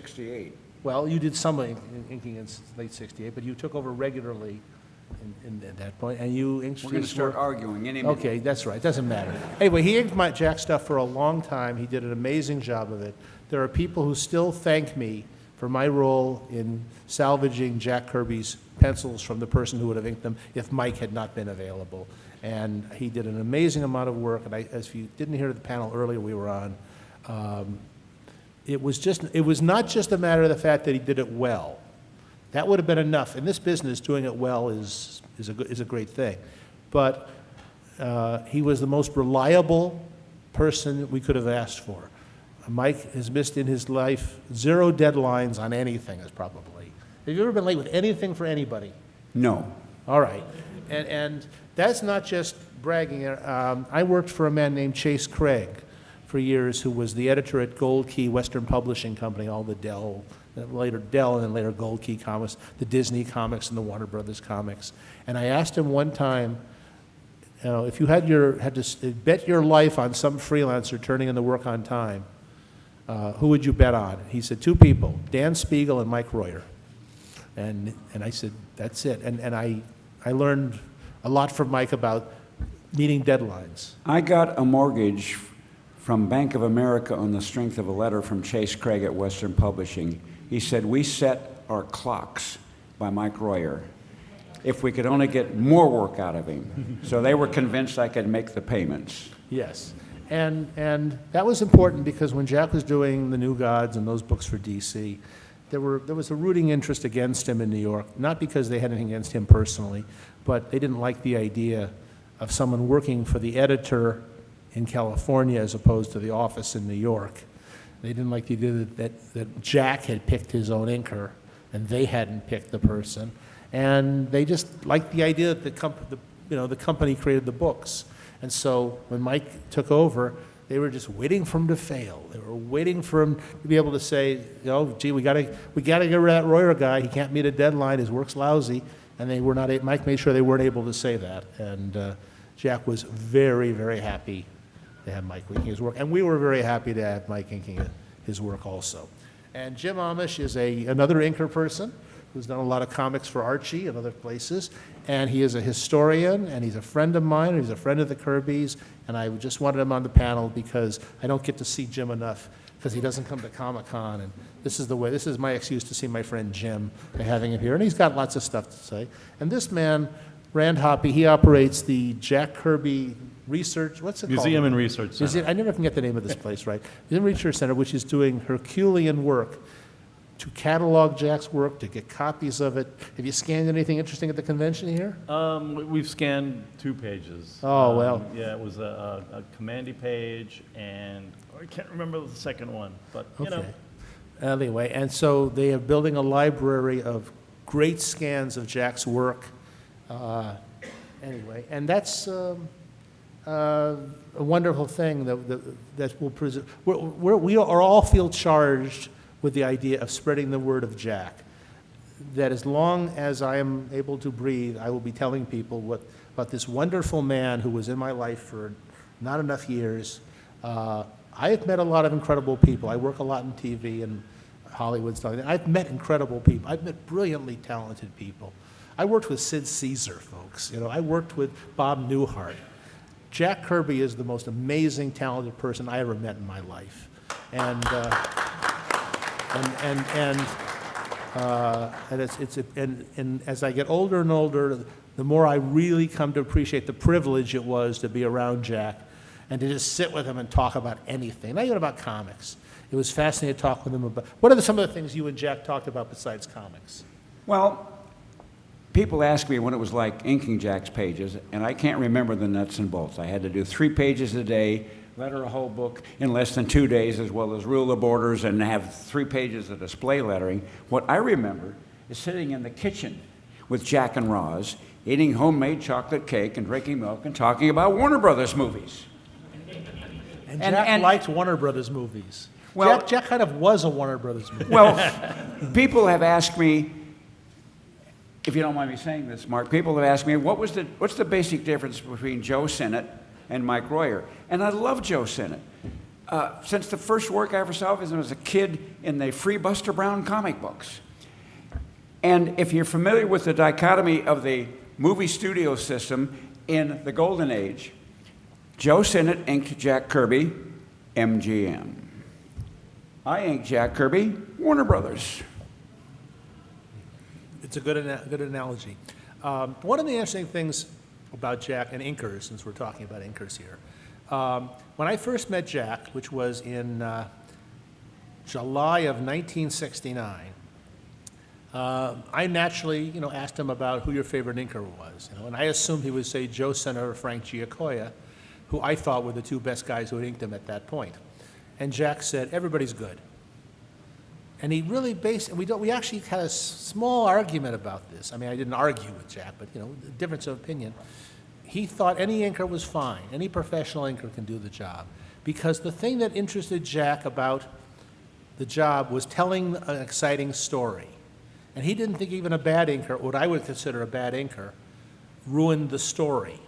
68. Well, you did some inking in late '68, but you took over regularly at that point, and you inked. We're going to start arguing any minute. Okay, that's right. Doesn't matter. Anyway, he inked my Jack stuff for a long time. He did an amazing job of it. There are people who still thank me for my role in salvaging Jack Kirby's pencils from the person who would have inked them if Mike had not been available. And he did an amazing amount of work. And as you didn't hear the panel earlier we were on, it was not just a matter of the fact that he did it well. That would have been enough. In this business, doing it well is a great thing. But he was the most reliable person we could have asked for. Mike has missed in his life 0 deadlines on anything, is probably. Have you ever been late with anything for anybody? No. All right. And that's not just bragging. I worked for a man named Chase Craig for years, who was the editor at Gold Key Western Publishing Company, all the Dell and then later Gold Key comics, the Disney comics and the Warner Brothers comics. And I asked him one time, if you had to bet your life on some freelancer turning in the work on time, who would you bet on? He said 2 people, Dan Spiegel and Mike Royer. And I said, that's it. And I learned a lot from Mike about meeting deadlines. I got a mortgage from Bank of America on the strength of a letter from Chase Craig at Western Publishing. He said, we set our clocks by Mike Royer if we could only get more work out of him. So they were convinced I could make the payments. Yes. And that was important because when Jack was doing The New Gods and those books for DC, there was a rooting interest against him in New York, not because they had anything against him personally, but they didn't like the idea of someone working for the editor in California as opposed to the office in New York. They didn't like the idea that Jack had picked his own inker and they hadn't picked the person. And they just liked the idea that the company created the books. And so when Mike took over, they were just waiting for him to fail. They were waiting for him to be able to say, gee, we gotta get rid of that Royer guy. He can't meet a deadline. His work's lousy. And they were not. Mike made sure they weren't able to say that. And Jack was very, very happy to have Mike inking his work. And we were very happy to have Mike inking his work also. And Jim Amash is another inker person who's done a lot of comics for Archie and other places. And he is a historian, and he's a friend of mine, and he's a friend of the Kirbys. And I just wanted him on the panel because I don't get to see Jim enough because he doesn't come to Comic-Con. And this is my excuse to see my friend Jim by having him here. And he's got lots of stuff to say. And this man, Rand Hoppe, he operates the Jack Kirby Research, what's it called? Museum and Research Center. I never can get the name of this place right. Museum and Research Center, which is doing Herculean work to catalog Jack's work, to get copies of it. Have you scanned anything interesting at the convention here? We've scanned 2 pages. Oh, well. Yeah, it was a Commandy page, and I can't remember the second one, but Okay. Anyway, and so they are building a library of great scans of Jack's work. Anyway, and that's a wonderful thing that will preserve. We all feel charged with the idea of spreading the word of Jack. That as long as I am able to breathe, I will be telling people about this wonderful man who was in my life for not enough years. I have met a lot of incredible people. I work a lot in TV and Hollywood stuff. I've met incredible people. I've met brilliantly talented people. I worked with Sid Caesar, folks. I worked with Bob Newhart. Jack Kirby is the most amazing, talented person I ever met in my life. And as I get older and older, the more I really come to appreciate the privilege it was to be around Jack and to just sit with him and talk about anything, not even about comics. It was fascinating to talk with him about. What are some of the things you and Jack talked about besides comics? Well, people ask me what it was like inking Jack's pages, and I can't remember the nuts and bolts. I had to do 3 pages a day, letter a whole book in less than 2 days, as well as rule the borders and have 3 pages of display lettering. What I remember is sitting in the kitchen with Jack and Roz, eating homemade chocolate cake and drinking milk and talking about Warner Brothers movies. And Jack liked Warner Brothers movies. Well, Jack kind of was a Warner Brothers movie. Well, people have asked me, if you don't mind me saying this, Mark, people have asked me, what's the basic difference between Joe Sinnott and Mike Royer? And I love Joe Sinnott. since the first work I ever saw was when I was a kid in the free Buster Brown comic books. And if you're familiar with the dichotomy of the movie studio system in the Golden Age, Joe Sinnott inked Jack Kirby, MGM. I inked Jack Kirby, Warner Brothers. It's a good analogy. One of the interesting things about Jack and inkers, since we're talking about inkers here, when I first met Jack, which was in July of 1969, I naturally, asked him about who your favorite inker was, and I assumed he would say Joe Sinnott or Frank Giacoia, who I thought were the two best guys who had inked him at that point. And Jack said, everybody's good. And he really we actually had a small argument about this. I mean, I didn't argue with Jack, but, difference of opinion. He thought any inker was fine. Any professional inker can do the job. Because the thing that interested Jack about the job was telling an exciting story. And he didn't think even a bad inker, what I would consider a bad inker, ruined the story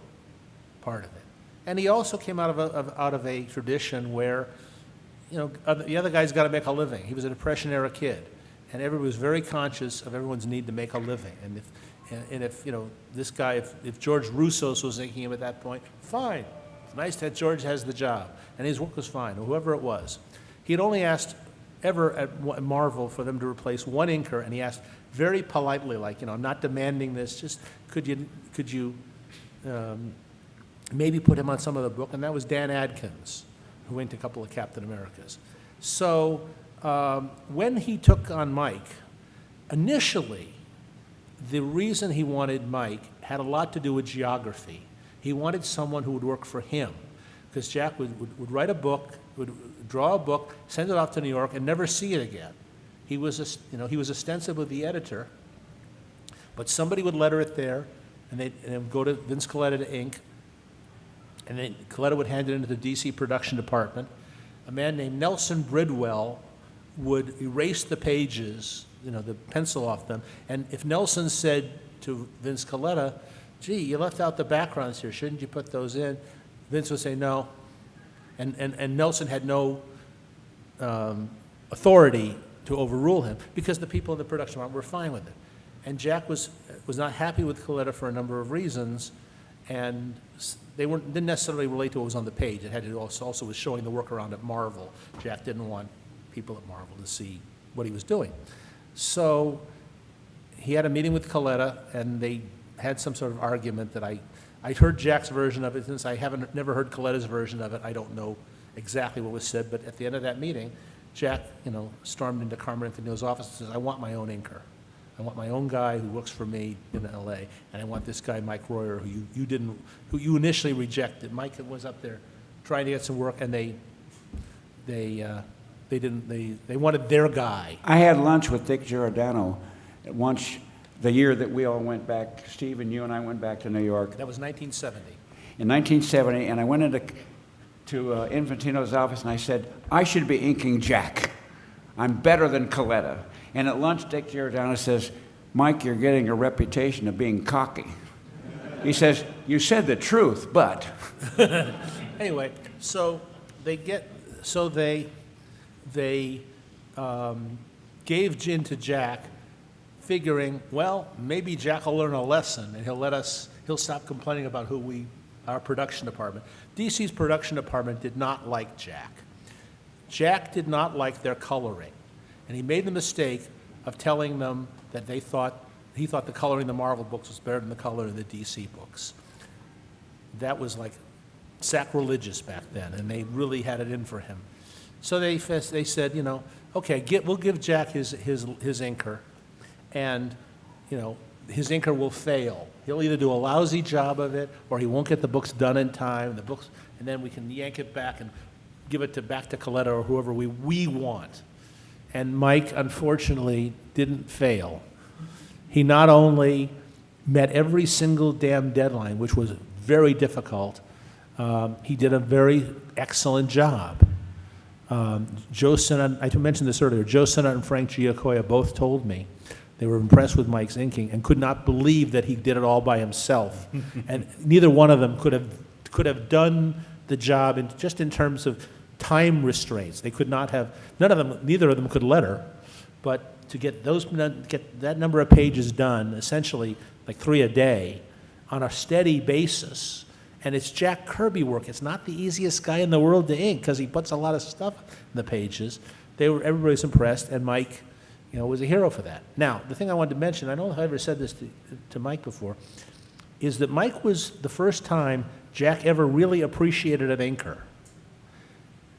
part of it. And he also came out of a tradition where, the other guy's got to make a living. He was a Depression-era kid, and everybody was very conscious of everyone's need to make a living. And if this guy, if George Roussos was thinking him at that point, fine. It's nice that George has the job, and his work was fine, or whoever it was. He had only asked ever at Marvel for them to replace one inker, and he asked very politely, like, I'm not demanding this, just could you maybe put him on some of the book, and that was Dan Adkins, who inked a couple of Captain Americas. So when he took on Mike, initially, the reason he wanted Mike had a lot to do with geography. He wanted someone who would work for him, because Jack would write a book, would draw a book, send it off to New York, and never see it again. He was, he was ostensibly the editor, but somebody would letter it there, and they'd go to Vince Colletta to ink, and then Colletta would hand it into the DC production department. A man named Nelson Bridwell would erase the pages, the pencil off them, and if Nelson said to Vince Colletta, gee, you left out the backgrounds here, shouldn't you put those in? Vince would say no, and Nelson had no authority to overrule him because the people in the production department were fine with it. And Jack was not happy with Colletta for a number of reasons, and they didn't necessarily relate to what was on the page. It had to do also with showing the workaround at Marvel. Jack didn't want people at Marvel to see what he was doing. So he had a meeting with Colletta, and they had some sort of argument that I'd heard Jack's version of it. Since I never heard Coletta's version of it, I don't know exactly what was said, but at the end of that meeting, Jack, stormed into Carmen Anthony's office and says, I want my own inker. I want my own guy who works for me in L.A., and I want this guy, Mike Royer, who you initially rejected. Mike was up there trying to get some work, and they wanted their guy. I had lunch with Dick Giordano once the year that we all went back, Steve and you and I went back to New York. That was 1970. In 1970, and I went into Infantino's office and I said, I should be inking Jack. I'm better than Colletta. And at lunch, Dick Giordano says, Mike, you're getting a reputation of being cocky. He says, you said the truth, but. Anyway, so they gave gin to Jack, figuring, well, maybe Jack will learn a lesson and he'll stop complaining about our production department. DC's production department did not like Jack. Jack did not like their coloring. And he made the mistake of telling them that he thought the coloring in the Marvel books was better than the color in the DC books. That was like sacrilegious back then, and they really had it in for him. So they said, okay, we'll give Jack his inker, and his inker will fail. He'll either do a lousy job of it, or he won't get the books done in time. And then we can yank it back and give it back to Colletta or whoever we want. And Mike, unfortunately, didn't fail. He not only met every single damn deadline, which was very difficult, he did a very excellent job. Joe Sinnott, I mentioned this earlier, Joe Sinnott and Frank Giacoia both told me they were impressed with Mike's inking and could not believe that he did it all by himself. And neither one of them could have done the job just in terms of time restraints. They could not have, neither of them could letter, but to get that number of pages done, essentially like 3 a day, on a steady basis, and it's Jack Kirby work. It's not the easiest guy in the world to ink because he puts a lot of stuff in the pages. Everybody's impressed, and Mike, was a hero for that. Now, the thing I wanted to mention, I don't know if I ever said this to Mike before, is that Mike was the first time Jack ever really appreciated an inker.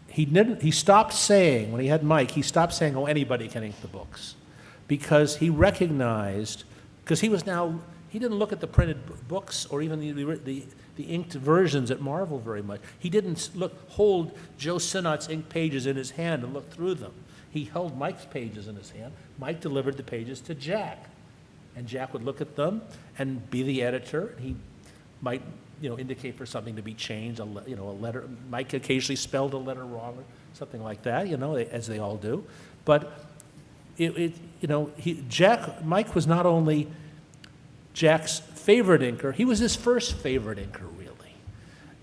He stopped saying, when he had Mike, he stopped saying, oh, anybody can ink the books, because he recognized, because he didn't look at the printed books or even the inked versions at Marvel very much. He didn't hold Joe Sinnott's inked pages in his hand and look through them. He held Mike's pages in his hand. Mike delivered the pages to Jack, and Jack would look at them and be the editor. He might, indicate for something to be changed. A letter. Mike occasionally spelled a letter wrong or something like that. As they all do. But Mike was not only Jack's favorite inker, he was his first favorite inker, really.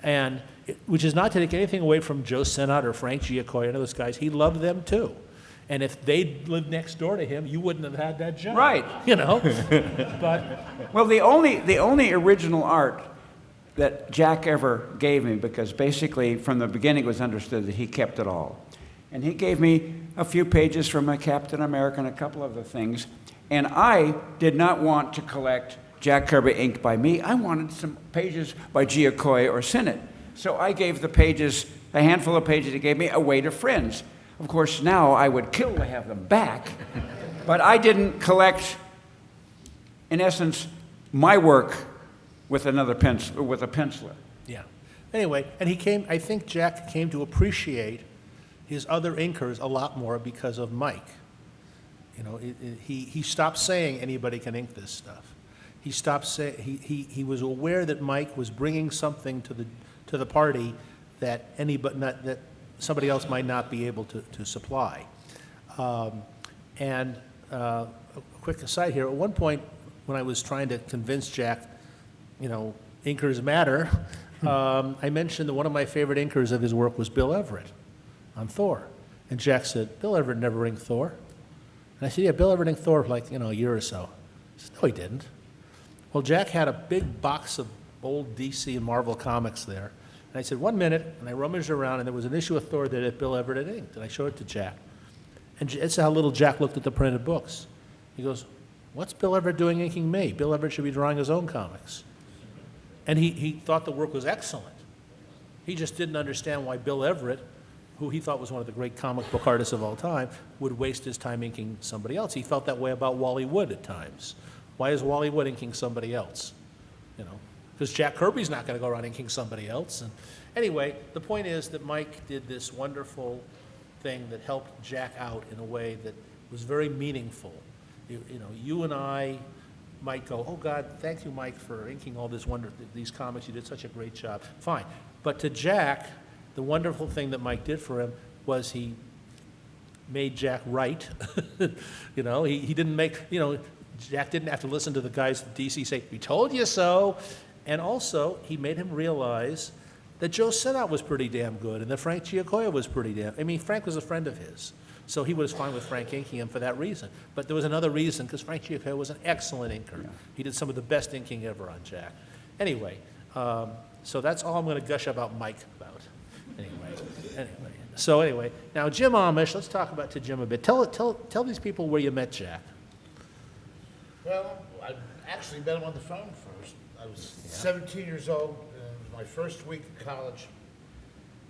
And which is not to take anything away from Joe Sinnott or Frank Giacoia and those guys. He loved them too. And if they'd lived next door to him, you wouldn't have had that job. Right. But Well, the only original art that Jack ever gave me, because basically from the beginning it was understood that he kept it all. And he gave me a few pages from a Captain America and a couple other things. And I did not want to collect Jack Kirby inked by me. I wanted some pages by Giacoia or Sinnott. So I gave a handful of pages he gave me, away to friends. Of course, now I would kill to have them back, but I didn't collect, in essence, my work with a penciler. yeah. Anyway, and I think Jack came to appreciate his other inkers a lot more because of Mike. He stopped saying anybody can ink this stuff. He stopped saying, he was aware that Mike was bringing something to the party that somebody else might not be able to supply. And a quick aside here, at one point when I was trying to convince Jack, inkers matter, I mentioned that one of my favorite inkers of his work was Bill Everett on Thor. And Jack said, Bill Everett never inked Thor. And I said, yeah, Bill Everett inked Thor for a year or so. He said, no, he didn't. Well, Jack had a big box of old DC and Marvel comics there. And I said, 1 minute, and I rummaged around, and there was an issue of Thor that Bill Everett had inked, and I showed it to Jack. And that's how little Jack looked at the printed books. He goes, what's Bill Everett doing inking me? Bill Everett should be drawing his own comics. And he thought the work was excellent. He just didn't understand why Bill Everett, who he thought was one of the great comic book artists of all time, would waste his time inking somebody else. He felt that way about Wally Wood at times. Why is Wally Wood inking somebody else? Because Jack Kirby's not going to go around inking somebody else. And anyway, the point is that Mike did this wonderful thing that helped Jack out in a way that was very meaningful. You and I might go, oh God, thank you, Mike, for inking all these comics. You did such a great job. Fine. But to Jack, the wonderful thing that Mike did for him was he made Jack write. He didn't make, Jack didn't have to listen to the guys at DC say, we told you so. And also, he made him realize that Joe Sinnott was pretty damn good and that Frank Giacoia was Frank was a friend of his. So he was fine with Frank inking him for that reason. But there was another reason, because Frank Giacoia was an excellent inker. Yeah. He did some of the best inking ever on Jack. Anyway, so that's all I'm going to gush about Mike about. Anyway. Now Jim Amash, let's talk about Jim a bit. Tell these people where you met Jack. Well, I actually met him on the phone first. I was 17 years old, and it was my first week of college.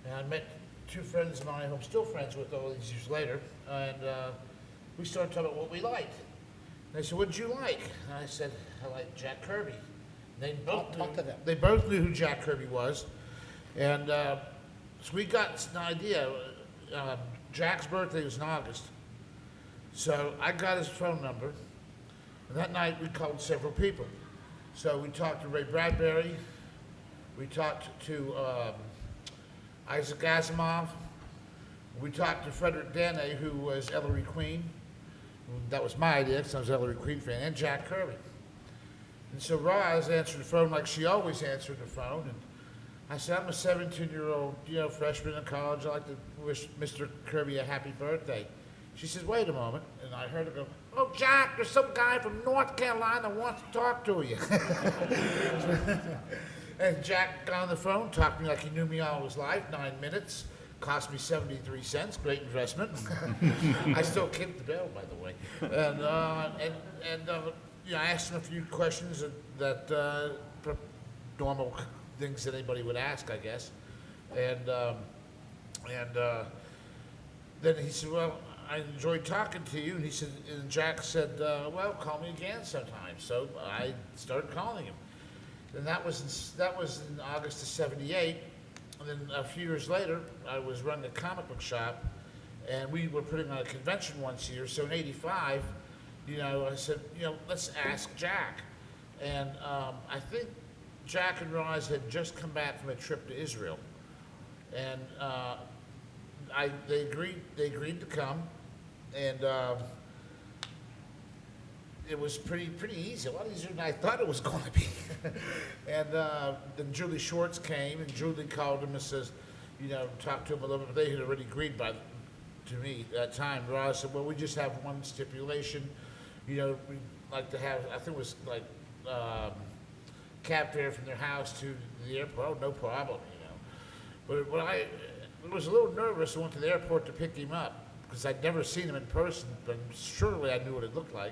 And I met two friends of mine who I'm still friends with all these years later. And we started talking about what we liked. And they said, what did you like? And I said, I like Jack Kirby. And they both knew who Jack Kirby was. And so we got an idea. Jack's birthday was in August. So I got his phone number. And that night we called several people. So we talked to Ray Bradbury, we talked to Isaac Asimov, we talked to Frederick Dene, who was Ellery Queen. That was my idea, because I was an Ellery Queen fan, and Jack Kirby. And so Roz answered the phone like she always answered the phone, and I said, I'm a 17-year-old, freshman in college. I'd like to wish Mr. Kirby a happy birthday. She says, wait a moment. And I heard her go, oh, Jack, there's some guy from North Carolina that wants to talk to you. And Jack got on the phone, talked to me like he knew me all his life, 9 minutes. Cost me 73 cents, great investment. I still keep the bill, by the way. And I asked him a few questions that normal things that anybody would ask, I guess. And then he said, well, I enjoyed talking to you. And he said, and Jack said, well, call me again sometime. So I started calling him. And that was in August of '78. And then a few years later, I was running a comic book shop, and we were putting on a convention once a year. So in '85, I said, let's ask Jack. And I think Jack and Roz had just come back from a trip to Israel, and they agreed to come, and it was pretty easy, a lot easier than I thought it was going to be. And then Julie Schwartz came, and Julie called him and says, talked to him a little bit. They had already agreed to me at that time. Roz said, well, we just have one stipulation. We'd like to have, I think it was like cab fare from their house to the airport. Oh, no problem, But when I was a little nervous, I went to the airport to pick him up because I'd never seen him in person, but surely I knew what it looked like.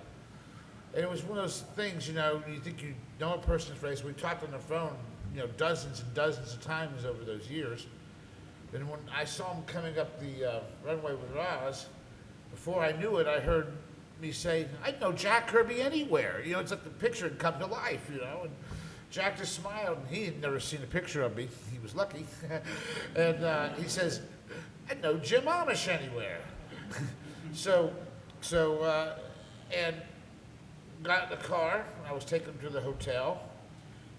And it was one of those things, you think you know a person's face. We talked on the phone, dozens and dozens of times over those years. And when I saw him coming up the runway with Roz, before I knew it, I heard me say, I'd know Jack Kirby anywhere. It's like the picture had come to life, And Jack just smiled, and he had never seen a picture of me. He was lucky. And he says, I'd know Jim Amash anywhere. And got in the car. I was taking him to the hotel,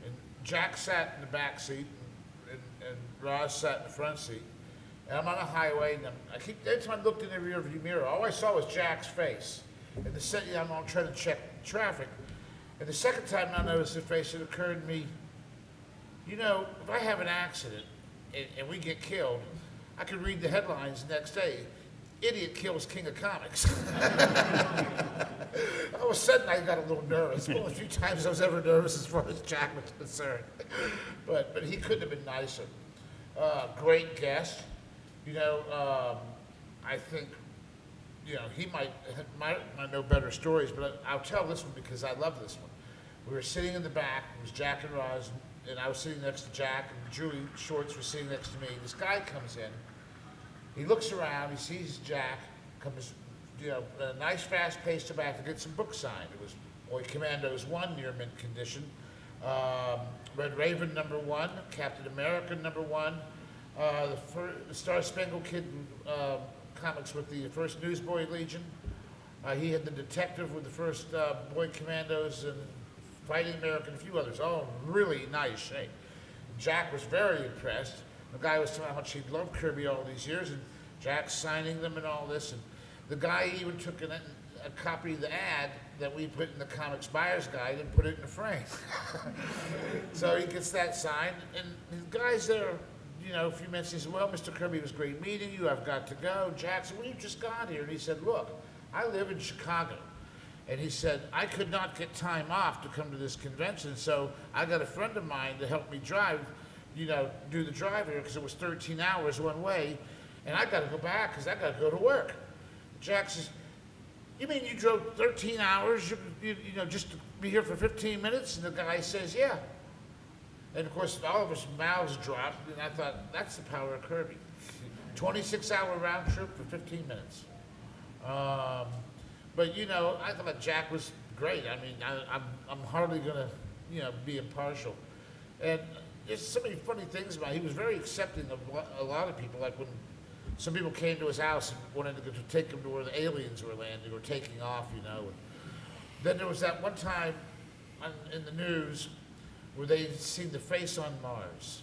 and Jack sat in the back seat, and Roz sat in the front seat. And I'm on a highway, and every time I looked in the rearview mirror, all I saw was Jack's face. And I'm trying to check traffic. And the second time I noticed his face, it occurred to me, if I have an accident and we get killed, I could read the headlines the next day. Idiot kills king of comics. All of a sudden, I got a little nervous. One of the few times I was ever nervous as far as Jack was concerned. But he couldn't have been nicer. Great guest. I think, he might know better stories, but I'll tell this one because I love this one. We were sitting in the back. It was Jack and Roz, and I was sitting next to Jack, and Julie Schwartz was sitting next to me. This guy comes in. He looks around, he sees Jack, comes, a nice fast pace to back to get some books signed. It was Boy Commandos 1, near mint condition. Red Raven #1, Captain America #1, the Star Spangled Kid comics with the first Newsboy Legion. He had the detective with the first Boy Commandos and Fighting America and a few others, all in really nice shape. Jack was very impressed. The guy was telling how much he'd loved Kirby all these years, and Jack's signing them and all this. And the guy even took a copy of the ad that we put in the Comics Buyer's Guide and put it in the frame. So he gets that signed, and the guy's there, a few minutes. He said, well, Mr. Kirby, it was great meeting you. I've got to go. Jack said, well, you just got here. And he said, look, I live in Chicago. And he said, I could not get time off to come to this convention, so I got a friend of mine to help me drive, do the drive here, because it was 13 hours one way, and I got to go back because I got to go to work. Jack says, you mean you drove 13 hours, just to be here for 15 minutes? And the guy says, yeah. And of course, all of us mouths dropped, and I thought, that's the power of Kirby. 26-hour round trip for 15 minutes. But I thought Jack was great. I mean, I'm hardly gonna, be impartial. And there's so many funny things about him. He was very accepting of a lot of people. Like when some people came to his house and wanted to take him to where the aliens were landing or taking off, And then there was that one time in the news where they'd seen the face on Mars.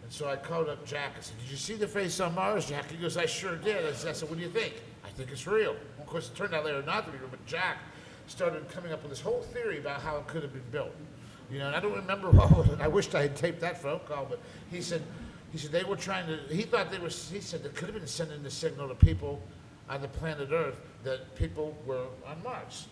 And so I called up Jack and said, did you see the face on Mars, Jack? He goes, I sure did. I said, what do you think? I think it's real. Well, of course, it turned out later not to be real, but Jack started coming up with this whole theory about how it could have been built. You know, and I don't remember all of it. I wished I had taped that phone call, but he said they were trying to, he thought he said they could have been sending the signal to people on the planet Earth that people were on Mars.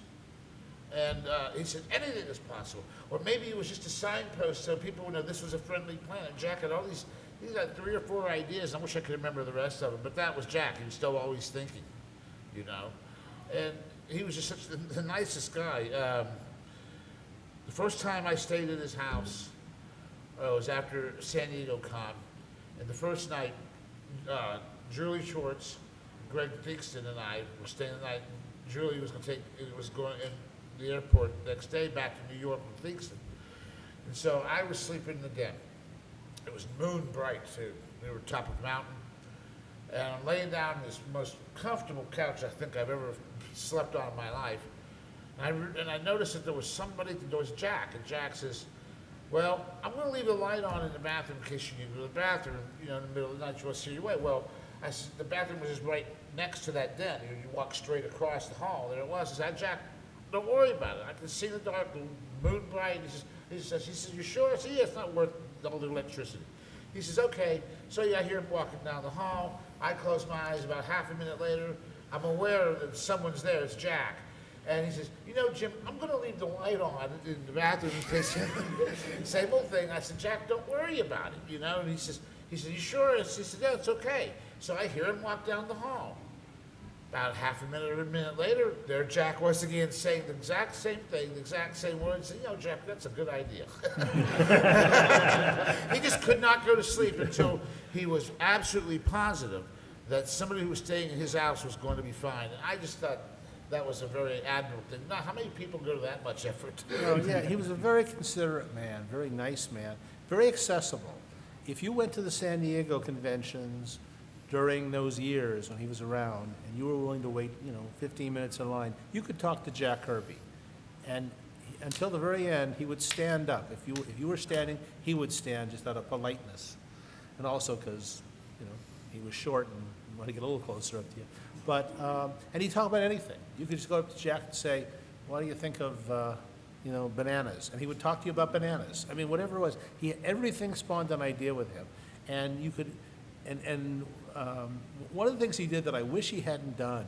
And he said anything is possible. Or maybe it was just a signpost so people would know this was a friendly planet. Jack had all these, he's got 3 or 4 ideas. I wish I could remember the rest of them, but that was Jack. He was still always thinking, you know. And he was just such the nicest guy. The first time I stayed at his house was after San Diego Con. And the first night, Julie Schwartz, Greg Theakston, and I were staying the night. Julie was going in the airport the next day back to New York with Theakston. And so I was sleeping in the den. It was moon bright too. We were top of the mountain. And I'm laying down on this most comfortable couch I think I've ever slept on in my life. And I noticed that there was somebody at the door. It was Jack. And Jack says, well, I'm going to leave the light on in the bathroom in case you need to go to the bathroom, you know, in the middle of the night you want to see your way. Well, I said, the bathroom was just right next to that den. You walk straight across the hall. There it was. I said, Jack, don't worry about it. I can see the dark, the moon bright. He says, you sure? I said, yeah, it's not worth all the electricity. He says, okay. So yeah, I hear him walking down the hall. I close my eyes. About half a minute later, I'm aware that someone's there. It's Jack. And he says, you know, Jim, I'm going to leave the light on in the bathroom in case same old thing. I said, Jack, don't worry about it, you know. And he said, you sure? He said, yeah, it's okay. So I hear him walk down the hall. About half a minute or a minute later, there Jack was again saying the exact same thing, the exact same words. You know, Jack, that's a good idea. He just could not go to sleep until he was absolutely positive that somebody who was staying in his house was going to be fine. And I just thought that was a very admirable thing. Now, how many people go to that much effort? Yeah, he was a very considerate man, very nice man, very accessible. If you went to the San Diego conventions during those years when he was around, and you were willing to wait, 15 minutes in line, you could talk to Jack Kirby. And until the very end, he would stand up. If you were standing, he would stand just out of politeness. And also because, he was short and wanted to get a little closer up to you. But, and he'd talk about anything. You could just go up to Jack and say, what do you think of, bananas? And he would talk to you about bananas. I mean, whatever it was. Everything spawned an idea with him. And you could, one of the things he did that I wish he hadn't done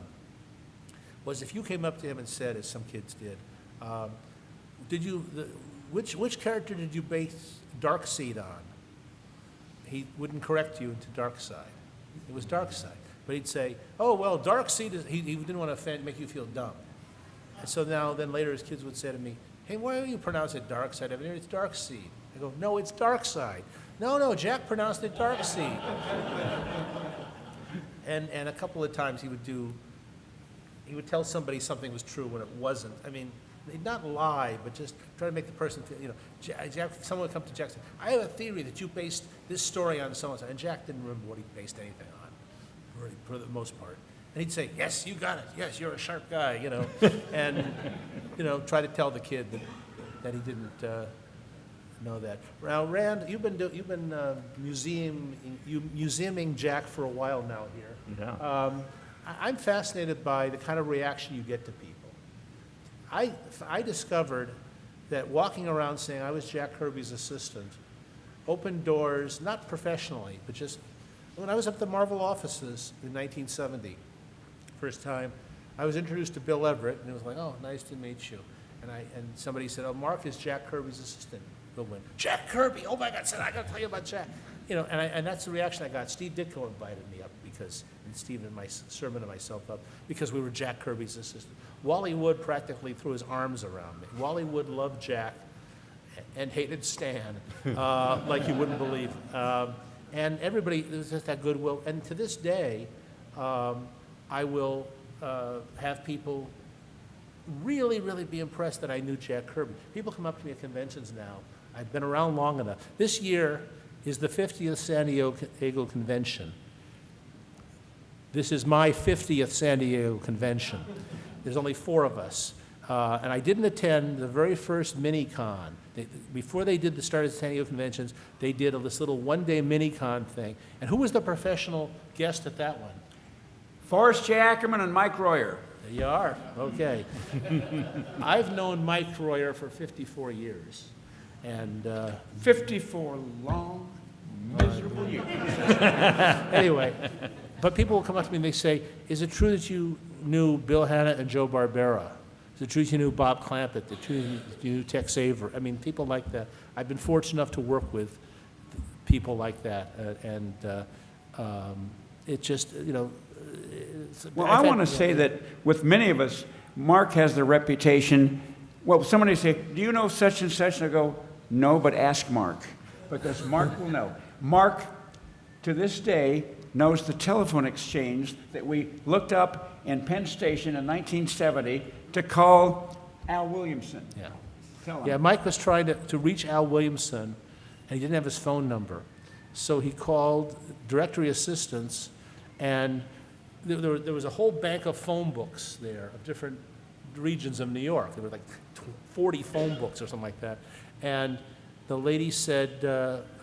was if you came up to him and said, as some kids did, which character did you base Darkseid on? He wouldn't correct you into Darkseid. It was Darkseid. But he'd say, oh, well, Darkseid is, he didn't want to make you feel dumb. And so then later his kids would say to me, hey, why do you pronounce it Darkseid? I mean, it's Darkseid. I go, no, it's Darkseid. No, Jack pronounced it Darkseid. And a couple of times he would tell somebody something was true when it wasn't. I mean, he'd not lie, but just try to make the person feel, Jack, someone would come to Jack and say, I have a theory that you based this story on so-and-so. And Jack didn't remember what he based anything on, for the most part. And he'd say, yes, you got it. Yes, you're a sharp guy, and, try to tell the kid that he didn't know that. Now, Rand, you've been museuming Jack for a while now here. Yeah. I'm fascinated by the kind of reaction you get to people. I discovered that walking around saying I was Jack Kirby's assistant opened doors, not professionally, but just when I was up at the Marvel offices in 1970, first time, I was introduced to Bill Everett, and it was like, oh, nice to meet you. And somebody said, oh, Mark is Jack Kirby's assistant. Bill went, Jack Kirby, oh my God, I got to tell you about Jack. And that's the reaction I got. Steve Ditko invited me up and Steve and my sermon and myself up, because we were Jack Kirby's assistant. Wally Wood practically threw his arms around me. Wally Wood loved Jack and hated Stan, like you wouldn't believe. And everybody, there's just that goodwill. And to this day, I will have people really, really be impressed that I knew Jack Kirby. People come up to me at conventions now. I've been around long enough. This year is the 50th San Diego convention. This is my 50th San Diego convention. There's only 4 of us. And I didn't attend the very first mini-con. Before they did the start of the San Diego conventions, they did this little one-day mini-con thing. And who was the professional guest at that one? Forrest J. Ackerman and Mike Royer. There you are. Okay. I've known Mike Royer for 54 years. And 54 long, miserable years. anyway, but people will come up to me and they say, is it true that you knew Bill Hanna and Joe Barbera? Is it true that you knew Bob Clampett? Is it true that you knew Tex Avery? I mean, people like that. I've been fortunate enough to work with people like that. It just, Well, I want to say that with many of us, Mark has the reputation. Well, somebody say, do you know such and such? And I go, no, but ask Mark, because Mark will know. Mark, to this day, knows the telephone exchange that we looked up in Penn Station in 1970 to call Al Williamson. Yeah. Tell him. Yeah, Mike was trying to reach Al Williamson, and he didn't have his phone number. So he called directory assistants, and there was a whole bank of phone books there of different regions of New York. There were like 40 phone books or something like that. And the lady said,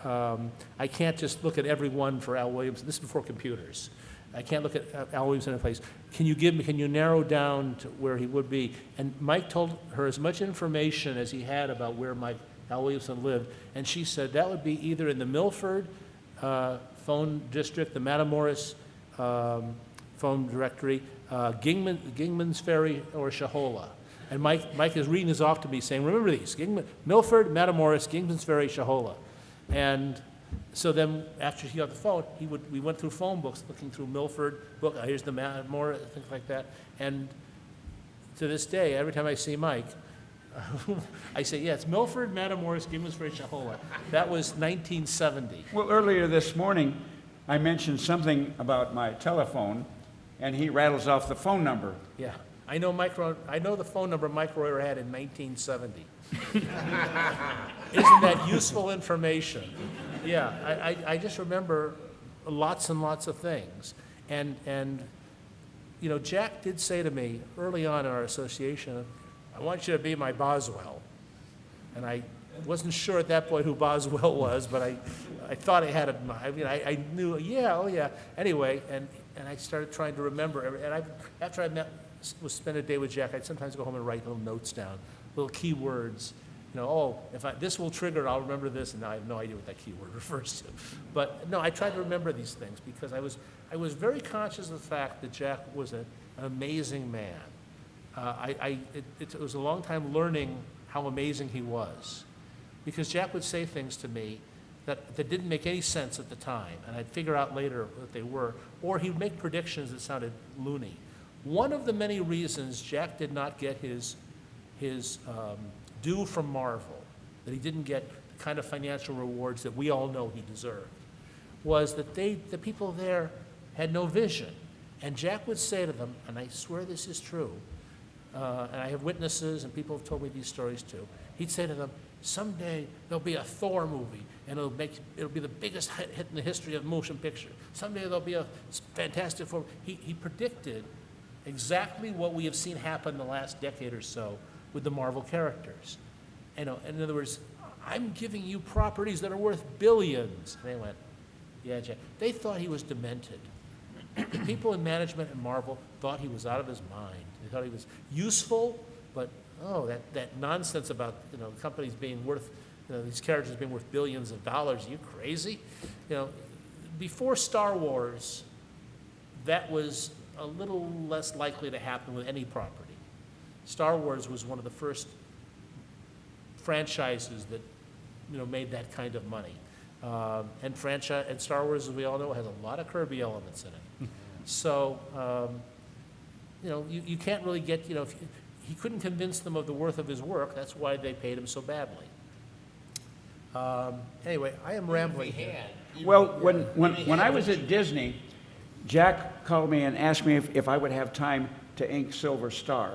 I can't just look at every one for Al Williamson. This is before computers. I can't look at Al Williamson in a place. Can you narrow down to where he would be? And Mike told her as much information as he had about where Al Williamson lived. And she said that would be either in the Milford phone district, the Matamoros phone directory, Gingman's Ferry, or Shahola. And Mike is reading this off to me saying, remember these, Milford, Matamoros, Gingman's Ferry, Shahola. And so then after he got the phone, we went through phone books, looking through Milford book, here's the Matamoros, things like that. And to this day, every time I see Mike, I say, yeah, it's Milford, Matamoros, Gingman's Ferry, Shahola. That was 1970. Well, earlier this morning, I mentioned something about my telephone, and he rattles off the phone number. Yeah. I know the phone number Mike Royer had in 1970. Isn't that useful information? Yeah, I just remember lots and lots of things. And Jack did say to me early on in our association, I want you to be my Boswell. And I wasn't sure at that point who Boswell was, but I thought I had it. I knew, oh yeah. Anyway, and I started trying to remember. And after I spent a day with Jack, I'd sometimes go home and write little notes down, little keywords. If this will trigger it, I'll remember this, and now I have no idea what that keyword refers to. But no, I tried to remember these things because I was very conscious of the fact that Jack was an amazing man. It was a long time learning how amazing he was, because Jack would say things to me that didn't make any sense at the time, and I'd figure out later what they were, or he'd make predictions that sounded loony. One of the many reasons Jack did not get his due from Marvel, that he didn't get the kind of financial rewards that we all know he deserved, was that the people there had no vision. And Jack would say to them, and I swear this is true, and I have witnesses and people have told me these stories too, he'd say to them, someday there'll be a Thor movie, and it'll be the biggest hit in the history of motion picture. Someday there'll be a Fantastic Four. He predicted exactly what we have seen happen the last decade or so with the Marvel characters. In other words, I'm giving you properties that are worth billions. And they went, yeah, Jack. They thought he was demented. The people in management at Marvel thought he was out of his mind. They thought he was useful, but that nonsense about companies being worth, these characters being worth billions of dollars. Are you crazy? Before Star Wars, that was a little less likely to happen with any property. Star Wars was one of the first franchises that made that kind of money. And Star Wars, as we all know, has a lot of Kirby elements in it. So, you can't really get, he couldn't convince them of the worth of his work. That's why they paid him so badly. Anyway, I am rambling here. Well, when I was at Disney, Jack called me and asked me if I would have time to ink Silver Star.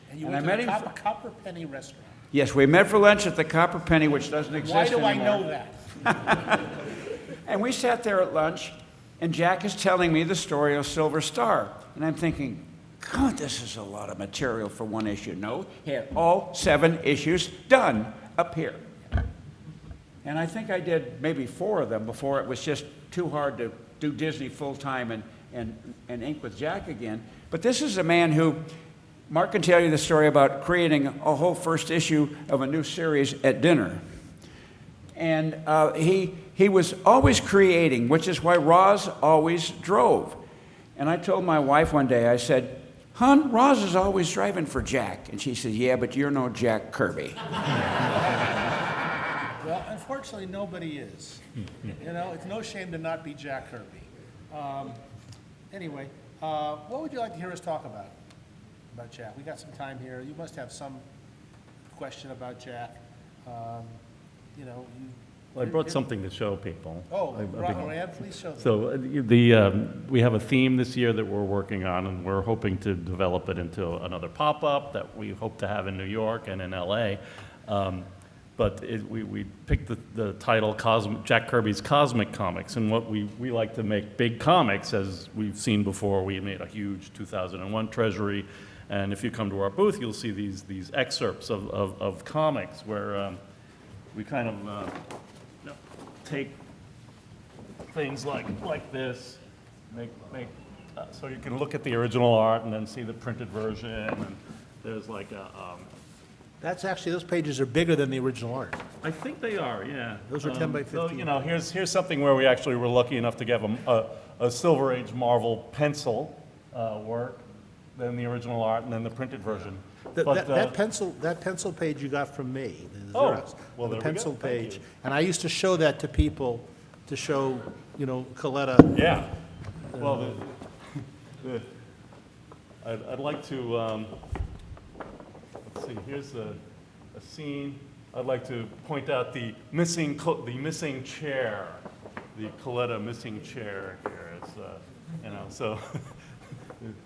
And you And went I to met the him Copper Penny restaurant. Yes, we met for lunch at the Copper Penny, which doesn't exist Why do anymore. I know that? And we sat there at lunch, and Jack is telling me the story of Silver Star. And I'm thinking, God, this is a lot of material for one issue. No, he had all 7 issues done up here. And I think I did maybe 4 of them before it was just too hard to do Disney full-time and ink with Jack again. But this is a man who, Mark can tell you the story about creating a whole first issue of a new series at dinner. And he was always creating, which is why Roz always drove. And I told my wife one day, I said, "Hon, Roz is always driving for Jack." And she said, "Yeah, but you're no Jack Kirby." Well, unfortunately, nobody is. You know, it's no shame to not be Jack Kirby. Anyway, what would you like to hear us talk about Jack? We got some time here. You must have some question about Jack. You know, Well, I brought something to show people. Oh, A big- Rand, please show them. So we have a theme this year that we're working on, and we're hoping to develop it into another pop-up that we hope to have in New York and in LA. But we picked the title Jack Kirby's Cosmic Comics, and what we like to make big comics, as we've seen before. We made a huge 2001 treasury, and if you come to our booth, you'll see these excerpts of comics where we kind of take things like this, so you can look at the original art and then see the printed version, and there's like a, That's actually, those pages are bigger than the original art. I think they are, yeah. Those are 10 by So, 15. you know, here's something where we actually were lucky enough to get a Silver Age Marvel pencil work, then the original art, and then the printed version. But, That pencil page you got from me, the Oh, Xerox, well, the there we go. pencil Thank page. you. And I used to show that to people to show, you know, Coletta. yeah. Well, I'd like to, let's see, here's a scene. I'd like to point out the missing chair, the Coletta missing chair here. It's, you know, so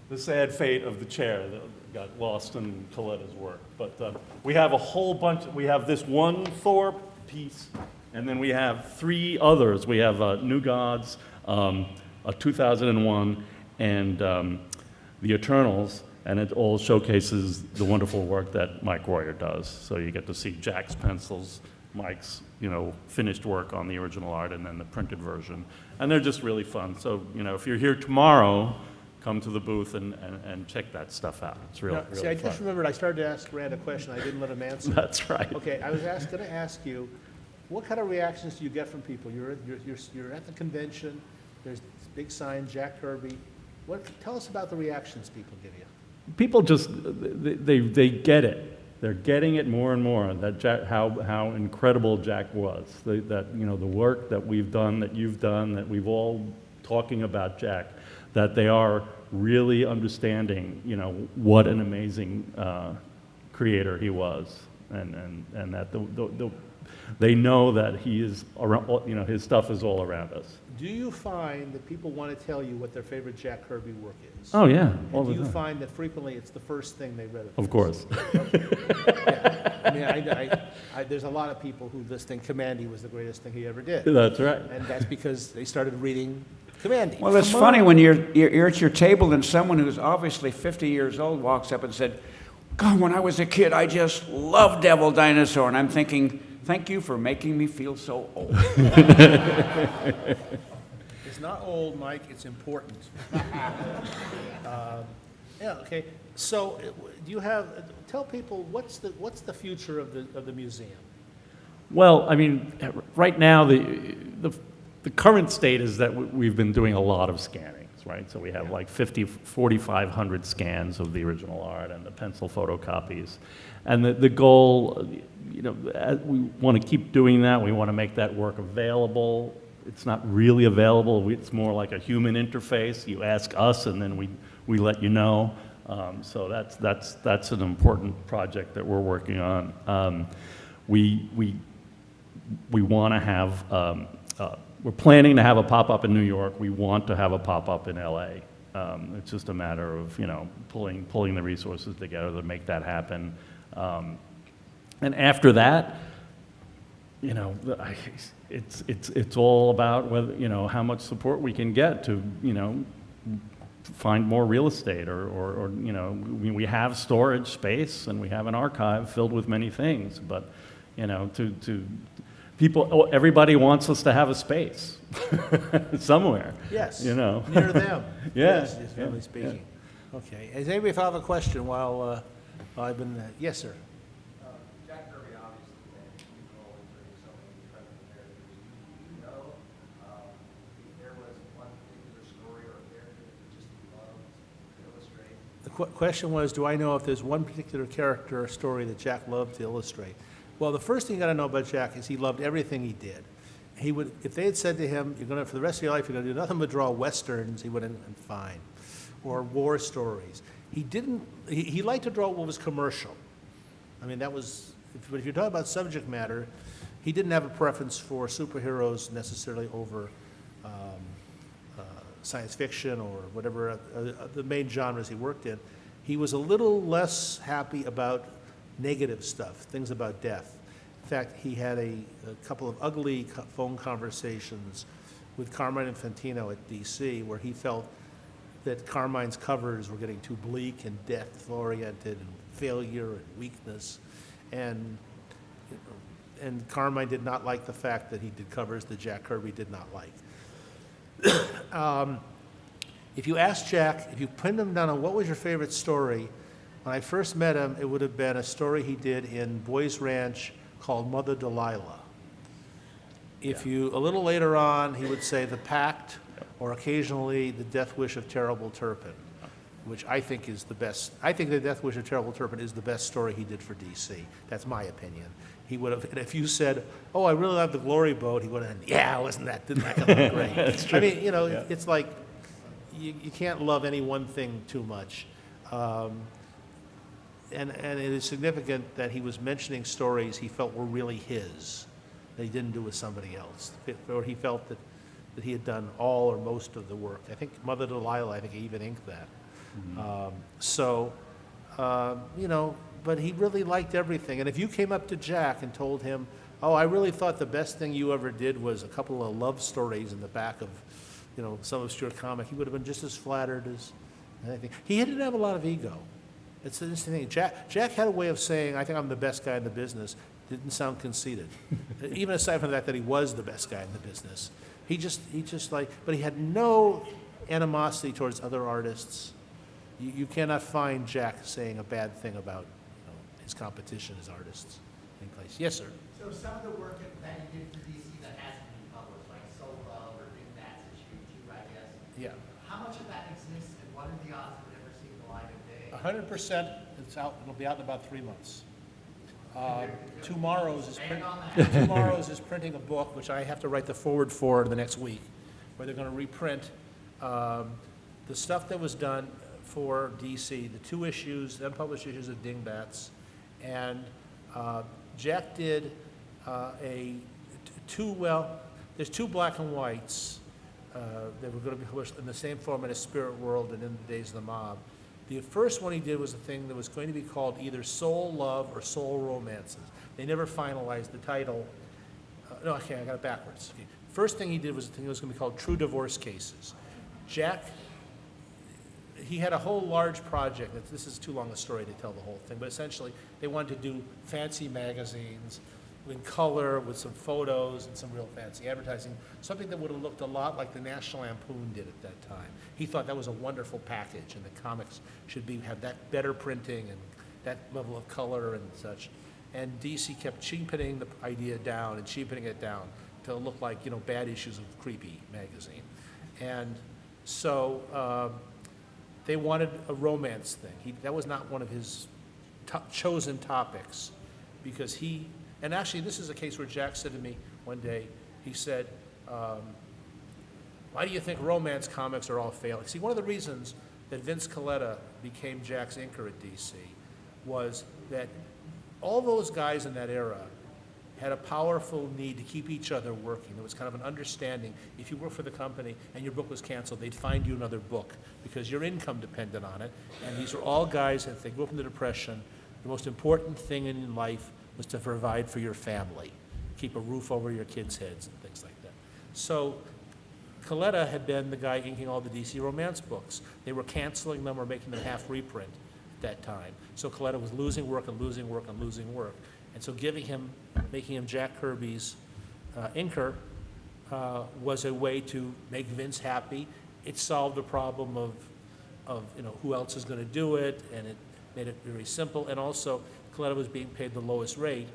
the sad fate of the chair that got lost in Coletta's work. But we have a whole bunch. We have this one Thor piece, and then we have three others. We have New Gods, a 2001, and the Eternals. And it all showcases the wonderful work that Mike Royer does. So you get to see Jack's pencils, Mike's, you know, finished work on the original art, and then the printed version. And they're just really fun. So, you know, if you're here tomorrow, come to the booth and check that stuff out. It's really, Now, really see, I fun. just remembered I started to ask Rand a question. I didn't let him answer. That's right. Okay, I was going to ask you, what kind of reactions do you get from people? You're at the convention. There's this big sign, Jack Kirby. Tell us about the reactions people give you. People just, they get it. They're getting it more and more, that Jack, how incredible Jack was. That, you know, the work that we've done, that you've done, that we've all talking about Jack, that they are really understanding, you know, what an amazing creator he was. And that they know that he is around, you know, his stuff is all around us. Do you find that people want to tell you what their favorite Jack Kirby work is? Oh, yeah, all And the do you time. find that frequently it's the first thing they read? Of course. Yeah. I mean, there's a lot of people who just think Commandy was the greatest thing he ever did. That's right. And that's because they started reading Commandy. Well, it's funny when you're at your table and someone who's obviously 50 years old walks up and said, "God, when I was a kid, I just loved Devil Dinosaur." And I'm thinking, thank you for making me feel so old. It's not old, Mike, it's important. Yeah, okay. So, do you have, tell people, what's the future of the museum? Well, I mean, right now, the current state is that we've been doing a lot of scannings, right? So we have like 4,500 scans of the original art and the pencil photocopies. And the goal, you know, we want to keep doing that. We want to make that work available. It's not really available. It's more like a human interface. You ask us, and then we let you know. So that's an important project that we're working on. We want to have. We're planning to have a pop-up in New York. We want to have a pop-up in LA. It's just a matter of, you know, pulling the resources together to make that happen. And after that, you know, it's all about whether, you know, how much support we can get to, you know, find more real estate or you know, we have storage space and we have an archive filled with many things, but, you know, to people, everybody wants us to have a space somewhere. Yes. You know. Near them. Yeah, Yes, generally speaking. Okay. Does anybody have a question while I've been, yes, sir. Jack Kirby obviously dead. You can always bring so many incredible question was, do I know if there's one particular character or story that Jack loved to illustrate? Well, the first thing you got to know about Jack is he loved everything he did. He would, if they had said to him, "You're going to, for the rest of your life, you're going to do nothing but draw westerns," he would have been fine, or war stories. He didn't. He liked to draw what was commercial. I mean, that was. But if you're talking about subject matter, he didn't have a preference for superheroes necessarily over science fiction or whatever the main genres he worked in. He was a little less happy about negative stuff, things about death. In fact, he had a couple of ugly phone conversations with Carmine Infantino at DC, where he felt that Carmine's covers were getting too bleak and death-oriented and failure and weakness. And Carmine did not like the fact that he did covers that Jack Kirby did not like. If you asked Jack, if you pinned him down on what was your favorite story, when I first met him, it would have been a story he did in Boys Ranch called Mother Delilah. If you, a little later on, he would say The Pact, or occasionally The Death Wish of Terrible Turpin, which I think is the best. I think The Death Wish of Terrible Turpin is the best story he did for DC. That's my opinion. He would have, and if you said, "Oh, I really love The Glory Boat," he would have, "Yeah, didn't that come out great?" That's true. I mean, you know, it's like you can't love any one thing too much. And it is significant that he was mentioning stories he felt were really his, that he didn't do with somebody else, or he felt that he had done all or most of the work. I think Mother Delilah, I think he even inked that. You know, but he really liked everything. And if you came up to Jack and told him, "Oh, I really thought the best thing you ever did was a couple of love stories in the back of, you know, some obscure comic," he would have been just as flattered as anything. He didn't have a lot of ego. It's the interesting thing. Jack had a way of saying, "I think I'm the best guy in the business." Didn't sound conceited. Even aside from the fact that he was the best guy in the business. He just like, but he had no animosity towards other artists. You cannot find Jack saying a bad thing about, you know, his competition as artists. Any place. Yes, sir. So some of the work that you did for DC that hasn't been published, like Soul Love or Big Bats issue 2, I guess. Yeah. How much of that exists, and what are the odds of it ever seeing the light of day? 100%. It's out. It'll be out in about 3 months. Tomorrow's is printing a book, which I have to write the forward for the next week, where they're going to reprint the stuff that was done for DC, the 2 issues, the unpublished issues of Dingbats, and Jack did there's 2 black and whites that were going to be published in the same format as Spirit World and In the Days of the Mob. The first one he did was a thing that was going to be called either Soul Love or Soul Romances. They never finalized the title. No, okay, I got it backwards. Okay. First thing he did was a thing that was going to be called True Divorce Cases. Jack, he had a whole large project. This is too long a story to tell the whole thing, but essentially they wanted to do fancy magazines in color with some photos and some real fancy advertising, something that would have looked a lot like the National Lampoon did at that time. He thought that was a wonderful package, and the comics should have that better printing and that level of color and such. And DC kept cheapening the idea down and cheapening it down to look like, you know, bad issues of Creepy magazine. And so they wanted a romance thing. That was not one of his chosen topics, because and actually this is a case where Jack said to me one day, he said, "Why do you think romance comics are all failing?" See, one of the reasons that Vince Colletta became Jack's inker at DC was that all those guys in that era had a powerful need to keep each other working. There was kind of an understanding, if you work for the company and your book was canceled, they'd find you another book because your income depended on it. And these were all guys that, if they grew up in the Depression, the most important thing in life was to provide for your family, keep a roof over your kids' heads and things like that. So Colletta had been the guy inking all the DC romance books. They were canceling them or making them half reprint at that time. So Colletta was losing work and losing work and losing work. And so making him Jack Kirby's inker was a way to make Vince happy. It solved the problem of you know, who else is going to do it, and it made it very simple. And also, Colletta was being paid the lowest rate,